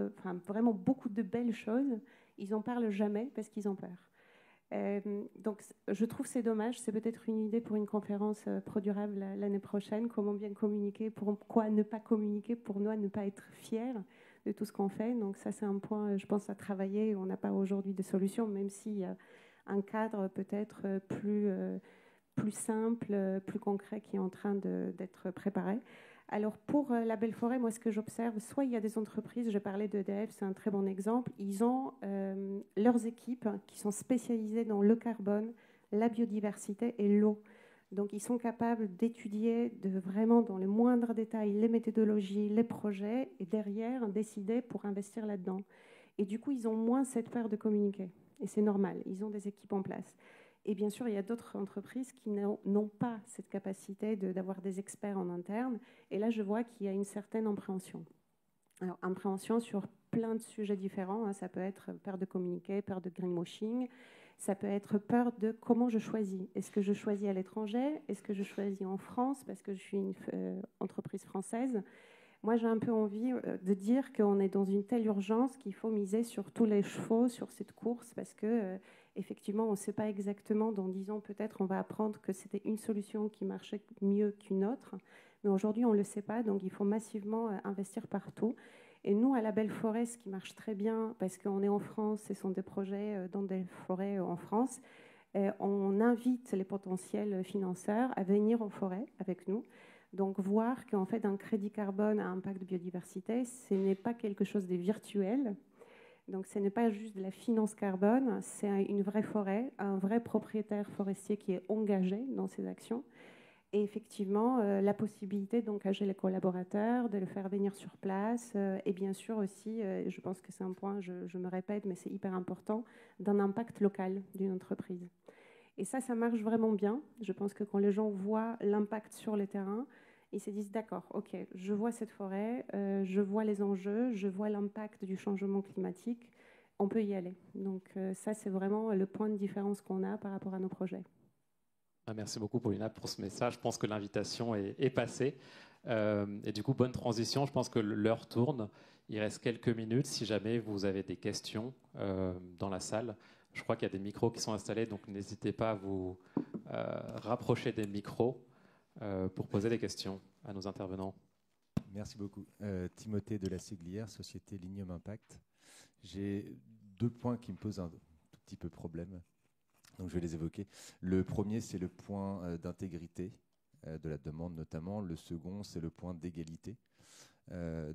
vraiment beaucoup de belles choses. Ils n'en parlent jamais parce qu'ils ont peur. Donc, je trouve que c'est dommage. C'est peut-être une idée pour une conférence ProDurable l'année prochaine. Comment bien communiquer, pourquoi ne pas communiquer, pour nous, ne pas être fiers de tout ce qu'on fait. Donc ça, c'est un point, je pense, à travailler. On n'a pas aujourd'hui de solution, même s'il y a un cadre peut-être plus simple, plus concret qui est en train d'être préparé. Alors pour Label Forêt, moi ce que j'observe, soit il y a des entreprises, je parlais d'EDF, c'est un très bon exemple, ils ont leurs équipes qui sont spécialisées dans le carbone, la biodiversité et l'eau. Donc ils sont capables d'étudier vraiment dans le moindre détail les méthodologies, les projets et derrière décider pour investir là-dedans. Et du coup, ils ont moins cette peur de communiquer. Et c'est normal, ils ont des équipes en place. Et bien sûr, il y a d'autres entreprises qui n'ont pas cette capacité d'avoir des experts en interne. Et là, je vois qu'il y a une certaine appréhension. Alors, appréhension sur plein de sujets différents. Hein. Ça peut être peur de communiquer, peur de greenwashing. Ça peut être peur de comment je choisis. Est-ce que je choisis à l'étranger? Est-ce que je choisis en France parce que je suis une entreprise française? Moi, j'ai un peu envie de dire qu'on est dans une telle urgence qu'il faut miser sur tous les chevaux sur cette course parce que effectivement, on ne sait pas exactement. Dans 10 ans, peut-être, on va apprendre que c'était une solution qui marchait mieux qu'une autre. Mais aujourd'hui, on ne le sait pas. Donc, il faut massivement investir partout. Et nous, à la Belle Forêt, ce qui marche très bien, parce qu'on est en France, ce sont des projets dans des forêts en France, on invite les potentiels financeurs à venir en forêt avec nous. Donc, voir qu'en fait, un crédit carbone à impact de biodiversité, ce n'est pas quelque chose de virtuel. Donc, ce n'est pas juste de la finance carbone, c'est une vraie forêt, un vrai propriétaire forestier qui est engagé dans ces actions. Et effectivement, la possibilité d'engager les collaborateurs, de le faire venir sur place, et bien sûr aussi, je pense que c'est un point, je me répète, mais c'est hyper important, d'un impact local d'une entreprise. Et ça marche vraiment bien. Je pense que quand les gens voient l'impact sur le terrain, ils se disent d'accord, ok, je vois cette forêt, je vois les enjeux, je vois l'impact du changement climatique, on peut y aller. Donc ça, c'est vraiment le point de différence qu'on a par rapport à nos projets. Merci beaucoup, Paulina, pour ce message. Je pense que l'invitation est passée. Et du coup, bonne transition. Je pense que l'heure tourne. Il reste quelques minutes. Si jamais vous avez des questions dans la salle, je crois qu'il y a des micros qui sont installés, donc n'hésitez pas à vous rapprocher des micros pour poser des questions à nos intervenants. Merci beaucoup. Timothée de la Séglière, Société Linium Impact. J'ai 2 points qui me posent un tout petit peu problème. Donc je vais les évoquer. Le premier, c'est le point d'intégrité de la demande notamment. Le second, c'est le point d'égalité.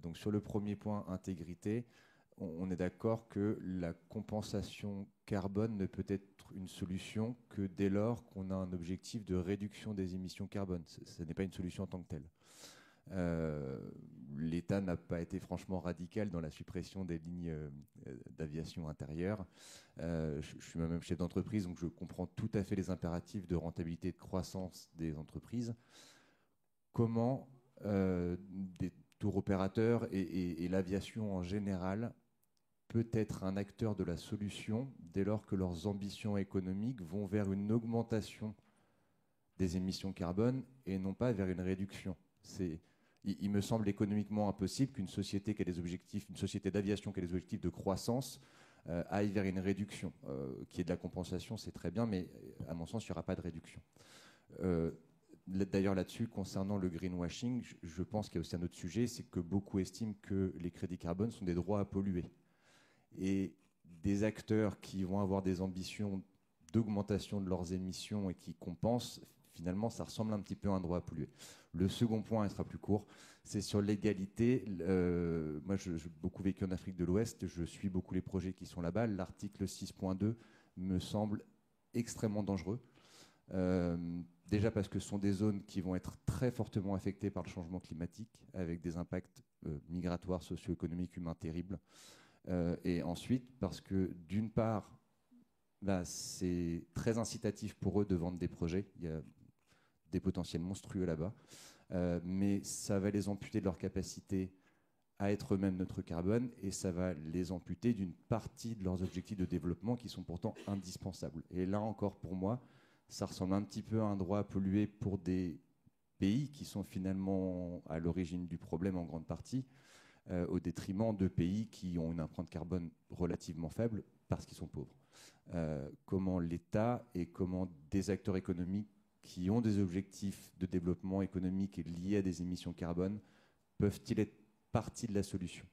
Donc sur le premier point, intégrité, on est d'accord que la compensation carbone ne peut être une solution que dès lors qu'on a un objectif de réduction des émissions carbone. Ce n'est pas une solution en tant que telle. L'État n'a pas été franchement radical dans la suppression des lignes d'aviation intérieure. Je suis moi-même chef d'entreprise, donc je comprends tout à fait les impératifs de rentabilité et de croissance des entreprises. Comment des tour opérateurs et l'aviation en général peut être un acteur de la solution dès lors que leurs ambitions économiques vont vers une augmentation des émissions carbone et non pas vers une réduction. Il me semble économiquement impossible qu'une société qui a des objectifs, une société d'aviation qui a des objectifs de croissance aille vers une réduction. Qui est de la compensation, c'est très bien, mais à mon sens, il n'y aura pas de réduction. D'ailleurs, là-dessus, concernant le greenwashing, je pense qu'il y a aussi un autre sujet, c'est que beaucoup estiment que les crédits carbone sont des droits à polluer. Et des acteurs qui vont avoir des ambitions d'augmentation de leurs émissions et qui compensent, finalement, ça ressemble un petit peu à un droit à polluer. Le second point, il sera plus court, c'est sur l'égalité. Moi, j'ai beaucoup vécu en Afrique de l'Ouest, je suis beaucoup les projets qui sont là-bas. L'article 6.2 me semble extrêmement dangereux. Déjà parce que ce sont des zones qui vont être très fortement affectées par le changement climatique, avec des impacts migratoires, socio-économiques, humains terribles. Et ensuite, parce que d'une part, c'est très incitatif pour eux de vendre des projets. Il y a des potentiels monstrueux là-bas. Mais ça va les amputer de leur capacité à être eux-mêmes neutres carbone et ça va les amputer d'une partie de leurs objectifs de développement qui sont pourtant indispensables. Et là encore, pour moi, ça ressemble un petit peu à un droit à polluer pour des pays qui sont finalement à l'origine du problème en grande partie, au détriment de pays qui ont une empreinte carbone relativement faible parce qu'ils sont pauvres. Comment l'État et comment des acteurs économiques qui ont des objectifs de développement économique liés à des émissions carbone peuvent-ils être partie de la solution?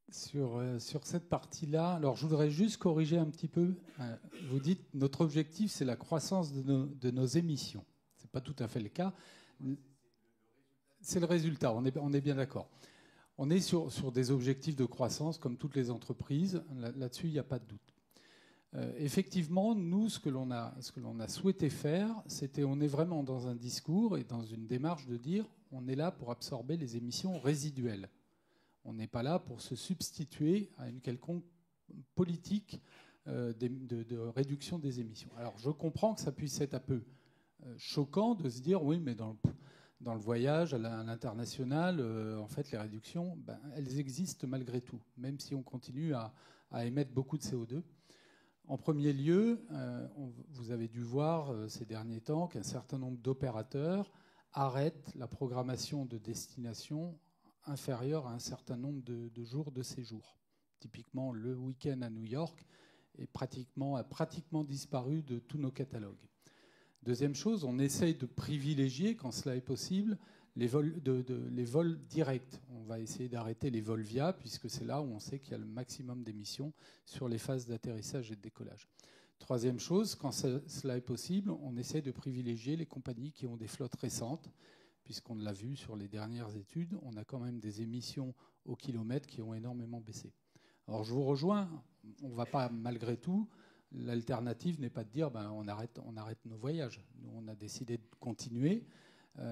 Sur cette partie-là, alors je voudrais juste corriger un petit peu. Vous dites notre objectif, c'est la croissance de nos émissions. Ce n'est pas tout à fait le cas. C'est le résultat, on est bien d'accord. On est sur des objectifs de croissance comme toutes les entreprises. Là-dessus, il n'y a pas de doute. Effectivement, nous, ce que l'on a souhaité faire, on est vraiment dans un discours et dans une démarche de dire on est là pour absorber les émissions résiduelles. On n'est pas là pour se substituer à une quelconque politique de réduction des émissions. Alors, je comprends que ça puisse être un peu choquant de se dire oui, mais dans le voyage à l'international, en fait, les réductions, elles existent malgré tout, même si on continue à émettre beaucoup de CO2. En premier lieu, vous avez dû voir ces derniers temps qu'un certain nombre d'opérateurs arrêtent la programmation de destination inférieure à un certain nombre de jours de séjour. Typiquement, le week-end à New York a pratiquement disparu de tous nos catalogues. Deuxième chose, on essaye de privilégier, quand cela est possible, les vols directs. On va essayer d'arrêter les vols via, puisque c'est là où on sait qu'il y a le maximum d'émissions sur les phases d'atterrissage et de décollage. Troisième chose, quand cela est possible, on essaie de privilégier les compagnies qui ont des flottes récentes, puisqu'on l'a vu sur les dernières études, on a quand même des émissions au kilomètre qui ont énormément baissé. Alors je vous rejoins, on ne va pas malgré tout, l'alternative n'est pas de dire on arrête nos voyages. Nous, on a décidé de continuer,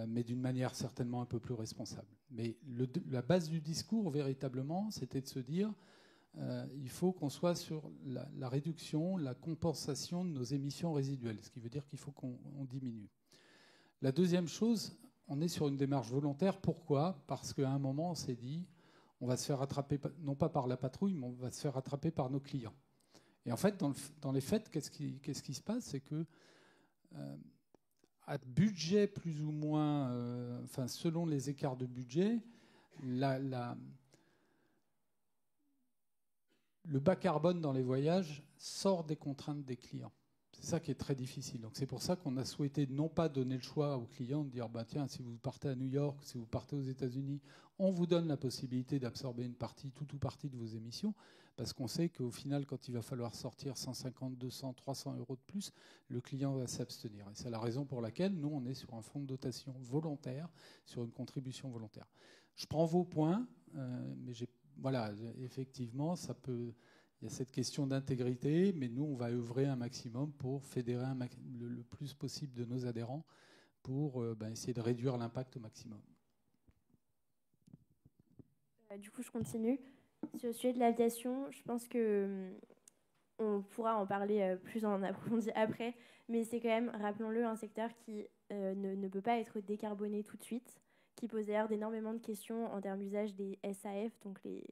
mais d'une manière certainement un peu plus responsable. Mais la base du discours, véritablement, c'était de se dire il faut qu'on soit sur la réduction, la compensation de nos émissions résiduelles, ce qui veut dire qu'il faut qu'on diminue. La deuxième chose, on est sur une démarche volontaire. Pourquoi ? Parce qu'à un moment, on s'est dit on va se faire rattraper, non pas par la patrouille, mais on va se faire rattraper par nos clients. Et en fait, dans les faits, qu'est-ce qui se passe ? C'est que à budget plus ou moins, selon les écarts de budget, le bas carbone dans les voyages sort des contraintes des clients. C'est ça qui est très difficile. Donc c'est pour ça qu'on a souhaité non pas donner le choix aux clients de dire tiens, si vous partez à New York, si vous partez aux États-Unis, on vous donne la possibilité d'absorber une partie, tout ou partie de vos émissions, parce qu'on sait qu'au final, quand il va falloir sortir 150, 200, 300 euros de plus, le client va s'abstenir. Et c'est la raison pour laquelle nous, on est sur un fonds de dotation volontaire, sur une contribution volontaire. Je prends vos points, mais voilà, effectivement, ça peut. Il y a cette question d'intégrité, mais nous, on va œuvrer un maximum pour fédérer le plus possible de nos adhérents pour essayer de réduire l'impact au maximum. Du coup, je continue. Sur le sujet de l'aviation, je pense que on pourra en parler plus en approfondi après, mais c'est quand même, rappelons-le, un secteur qui ne peut pas être décarboné tout de suite, qui pose d'ailleurs énormément de questions en termes d'usage des SAF, donc les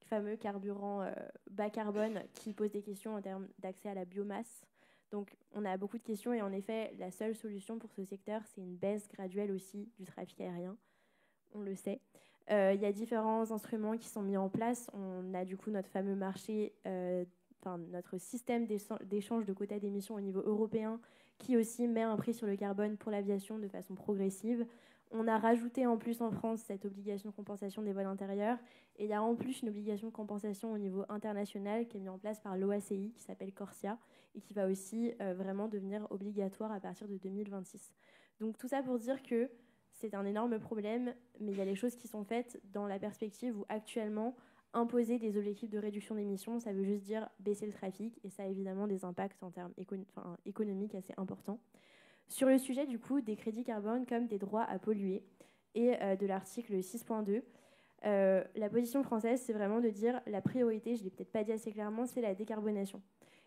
fameux carburants bas carbone, qui posent des questions en termes d'accès à la biomasse. Donc on a beaucoup de questions et en effet, la seule solution pour ce secteur, c'est une baisse graduelle aussi du trafic aérien, on le sait. Il y a différents instruments qui sont mis en place. On a du coup notre fameux marché, notre système d'échange de quotas d'émissions au niveau européen qui aussi met un prix sur le carbone pour l'aviation de façon progressive. On a rajouté en plus en France cette obligation de compensation des vols intérieurs et il y a en plus une obligation de compensation au niveau international qui est mise en place par l'OACI qui s'appelle Corsia et qui va aussi vraiment devenir obligatoire à partir de 2026. Donc tout ça pour dire que c'est un énorme problème, mais il y a des choses qui sont faites dans la perspective où actuellement, imposer des objectifs de réduction d'émissions, ça veut juste dire baisser le trafic, et ça a évidemment des impacts en termes économiques assez importants. Sur le sujet du coup des crédits carbone comme des droits à polluer et de l'article 6.2, la position française, c'est vraiment de dire la priorité, je ne l'ai peut-être pas dit assez clairement, c'est la décarbonation.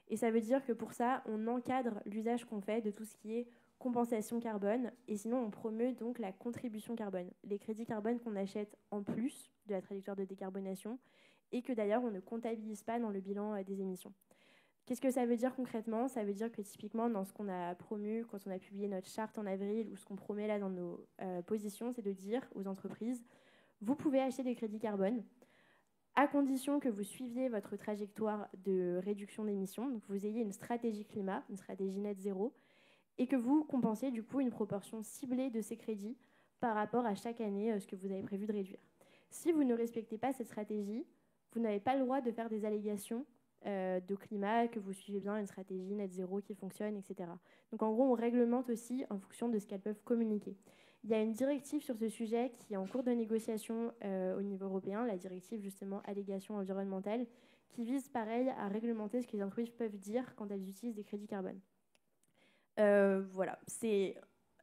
Et ça veut dire que pour ça, on encadre l'usage qu'on fait de tout ce qui est compensation carbone, et sinon on promeut donc la contribution carbone, les crédits carbone qu'on achète en plus de la trajectoire de décarbonation, et que d'ailleurs on ne comptabilise pas dans le bilan des émissions. Qu'est-ce que ça veut dire concrètement? Ça veut dire que typiquement dans ce qu'on a promu, quand on a publié notre charte en avril, ou ce qu'on promet là dans nos positions, c'est de dire aux entreprises, vous pouvez acheter des crédits carbone, à condition que vous suiviez votre trajectoire de réduction d'émissions, donc que vous ayez une stratégie climat, une stratégie net zéro, et que vous compensiez du coup une proportion ciblée de ces crédits par rapport à chaque année ce que vous avez prévu de réduire. Si vous ne respectez pas cette stratégie, vous n'avez pas le droit de faire des allégations de climat, que vous suivez bien une stratégie net zéro qui fonctionne, etc. Donc en gros, on réglemente aussi en fonction de ce qu'elles peuvent communiquer. Il y a une directive sur ce sujet qui est en cours de négociation au niveau européen, la directive justement allégation environnementale, qui vise pareil à réglementer ce que les entreprises peuvent dire quand elles utilisent des crédits carbone. Voilà, c'est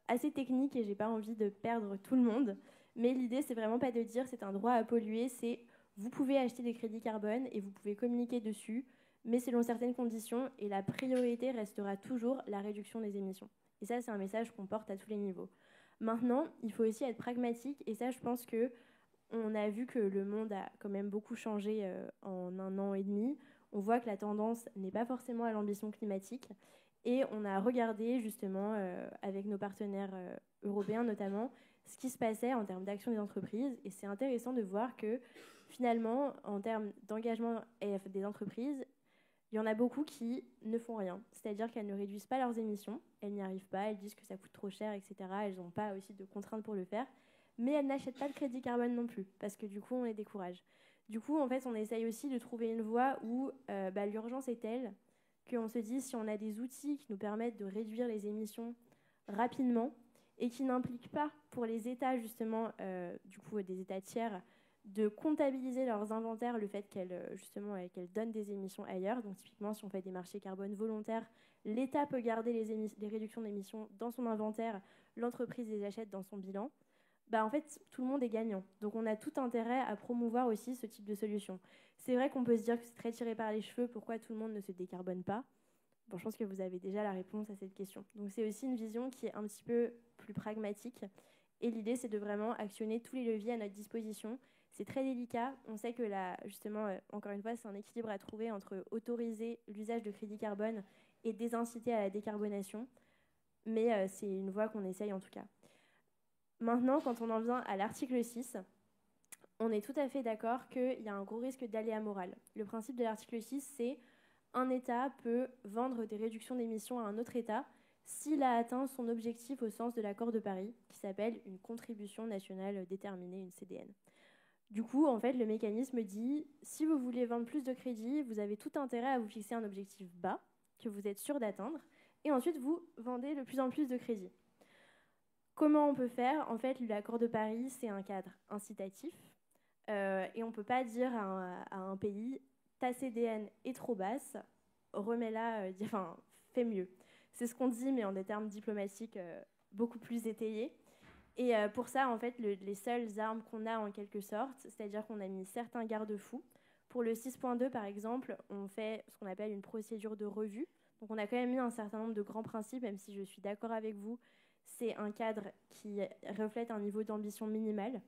assez technique et j'ai pas envie de perdre tout le monde, mais l'idée c'est vraiment pas de dire c'est un droit à polluer, c'est vous pouvez acheter des crédits carbone et vous pouvez communiquer dessus, mais selon certaines conditions, et la priorité restera toujours la réduction des émissions. Et ça c'est un message qu'on porte à tous les niveaux. Maintenant, il faut aussi être pragmatique, et ça je pense que on a vu que le monde a quand même beaucoup changé en 1 an et demi. On voit que la tendance n'est pas forcément à l'ambition climatique. Et on a regardé justement avec nos partenaires européens notamment ce qui se passait en termes d'action des entreprises. Et c'est intéressant de voir que finalement, en termes d'engagement des entreprises, il y en a beaucoup qui ne font rien. C'est-à-dire qu'elles ne réduisent pas leurs émissions, elles n'y arrivent pas, elles disent que ça coûte trop cher, etc. Elles n'ont pas aussi de contraintes pour le faire. Mais elles n'achètent pas de crédit carbone non plus, parce que du coup, on les décourage. Du coup, en fait, on essaye aussi de trouver une voie où l'urgence est telle qu'on se dit si on a des outils qui nous permettent de réduire les émissions rapidement et qui n'impliquent pas pour les États, justement, du coup, des États tiers, de comptabiliser leurs inventaires, le fait qu'elles donnent des émissions ailleurs. Donc, typiquement, si on fait des marchés carbone volontaires, l'État peut garder les réductions d'émissions dans son inventaire, l'entreprise les achète dans son bilan. En fait, tout le monde est gagnant. Donc, on a tout intérêt à promouvoir aussi ce type de solution. C'est vrai qu'on peut se dire que c'est très tiré par les cheveux, pourquoi tout le monde ne se décarbone pas? Bon, je pense que vous avez déjà la réponse à cette question. Donc, c'est aussi une vision qui est un petit peu plus pragmatique. Et l'idée, c'est de vraiment actionner tous les leviers à notre disposition. C'est très délicat. On sait que là, justement, encore une fois, c'est un équilibre à trouver entre autoriser l'usage de crédit carbone et désinciter à la décarbonation. Mais c'est une voie qu'on essaye en tout cas. Maintenant, quand on en vient à l'article 6, on est tout à fait d'accord qu'il y a un gros risque d'aléa moral. Le principe de l'article 6, c'est un État peut vendre des réductions d'émissions à un autre État s'il a atteint son objectif au sens de l'accord de Paris, qui s'appelle une contribution nationale déterminée, une CDN. Du coup, en fait, le mécanisme dit, si vous voulez vendre plus de crédits, vous avez tout intérêt à vous fixer un objectif bas, que vous êtes sûr d'atteindre, et ensuite vous vendez de plus en plus de crédits. Comment on peut faire? En fait, l'accord de Paris, c'est un cadre incitatif, Et on ne peut pas dire à un pays, ta CDN est trop basse, remets-la, enfin, fais mieux. C'est ce qu'on dit, mais en des termes diplomatiques beaucoup plus étayés. Et pour ça, en fait, les seules armes qu'on a en quelque sorte, c'est-à-dire qu'on a mis certains garde-fous. Pour le 6.2, par exemple, on fait ce qu'on appelle une procédure de revue. Donc on a quand même mis un certain nombre de grands principes, même si je suis d'accord avec vous, c'est un cadre qui reflète un niveau d'ambition minimal,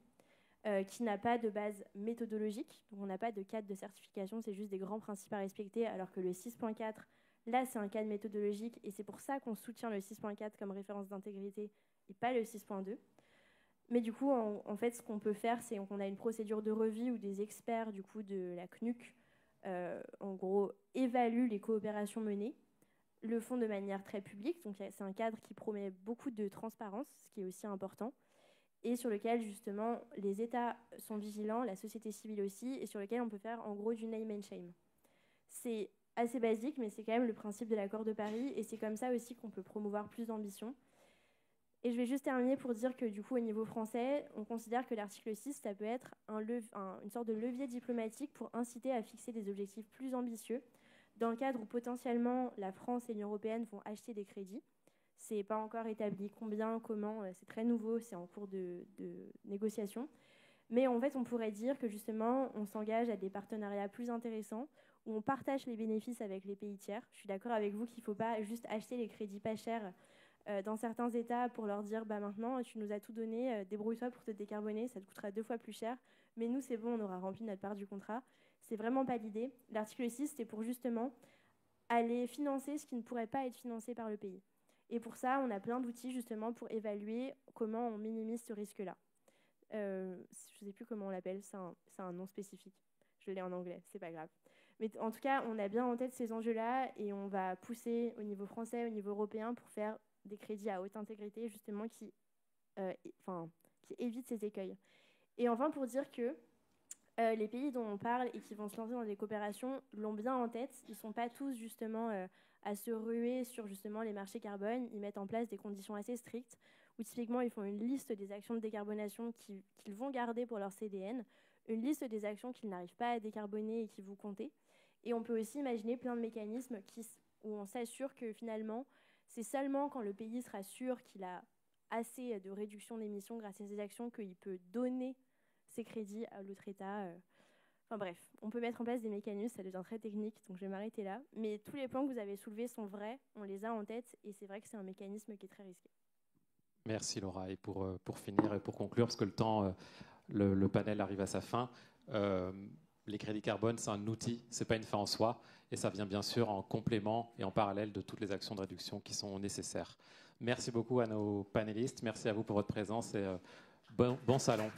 qui n'a pas de base méthodologique. Donc on n'a pas de cadre de certification, c'est juste des grands principes à respecter, alors que le 6.4, là, c'est un cadre méthodologique, et c'est pour ça qu'on soutient le 6.4 comme référence d'intégrité et pas le 6.2. Mais du coup, en fait, ce qu'on peut faire, c'est qu'on a une procédure de revue où des experts du coup, de la CNUC, en gros, évaluent les coopérations menées, le font de manière très publique. Donc, c'est un cadre qui promet beaucoup de transparence, ce qui est aussi important, et sur lequel, justement, les États sont vigilants, la société civile aussi, et sur lequel on peut faire, en gros, du name and shame. C'est assez basique, mais c'est quand même le principe de l'accord de Paris, et c'est comme ça aussi qu'on peut promouvoir plus d'ambition. Et je vais juste terminer pour dire que du coup, au niveau français, on considère que l'article 6, ça peut être une sorte de levier diplomatique pour inciter à fixer des objectifs plus ambitieux, dans le cadre où potentiellement la France et l'Union européenne vont acheter des crédits. Ce n'est pas encore établi combien, comment, c'est très nouveau, c'est en cours de négociation. Mais en fait, on pourrait dire que justement, on s'engage à des partenariats plus intéressants, où on partage les bénéfices avec les pays tiers. Je suis d'accord avec vous qu'il ne faut pas juste acheter les crédits pas chers dans certains États pour leur dire bah, maintenant tu nous as tout donné, débrouille-toi pour te décarboner, ça te coûtera 2 fois plus cher, mais nous c'est bon, on aura rempli notre part du contrat. C'est vraiment pas l'idée. L'article 6, c'était pour justement aller financer ce qui ne pourrait pas être financé par le pays. Et pour ça, on a plein d'outils justement pour évaluer comment on minimise ce risque-là. Je ne sais plus comment on l'appelle, c'est un nom spécifique. Je l'ai en anglais, c'est pas grave. Mais en tout cas, on a bien en tête ces enjeux-là et on va pousser au niveau français, au niveau européen pour faire des crédits à haute intégrité, justement, qui évitent ces écueils. Et enfin, pour dire que les pays dont on parle et qui vont se lancer dans des coopérations l'ont bien en tête. Ils ne sont pas tous, justement, à se ruer sur, justement, les marchés carbone. Ils mettent en place des conditions assez strictes, où, typiquement, ils font une liste des actions de décarbonation qu'ils vont garder pour leur CDN, une liste des actions qu'ils n'arrivent pas à décarboner et qui vous comptez. Et on peut aussi imaginer plein de mécanismes où on s'assure que, finalement, c'est seulement quand le pays sera sûr qu'il a assez de réduction d'émissions grâce à ses actions qu'il peut donner ses crédits à l'autre État. Enfin bref, on peut mettre en place des mécanismes, ça devient très technique, donc je vais m'arrêter là. Mais tous les points que vous avez soulevés sont vrais, on les a en tête, et c'est vrai que c'est un mécanisme qui est très risqué. Merci Laura. Et pour finir et pour conclure, parce que le temps, le panel arrive à sa fin, les crédits carbone, c'est un outil, ce n'est pas une fin en soi, et ça vient bien sûr en complément et en parallèle de toutes les actions de réduction qui sont nécessaires. Merci beaucoup à nos panélistes, merci à vous pour votre présence et bon salon.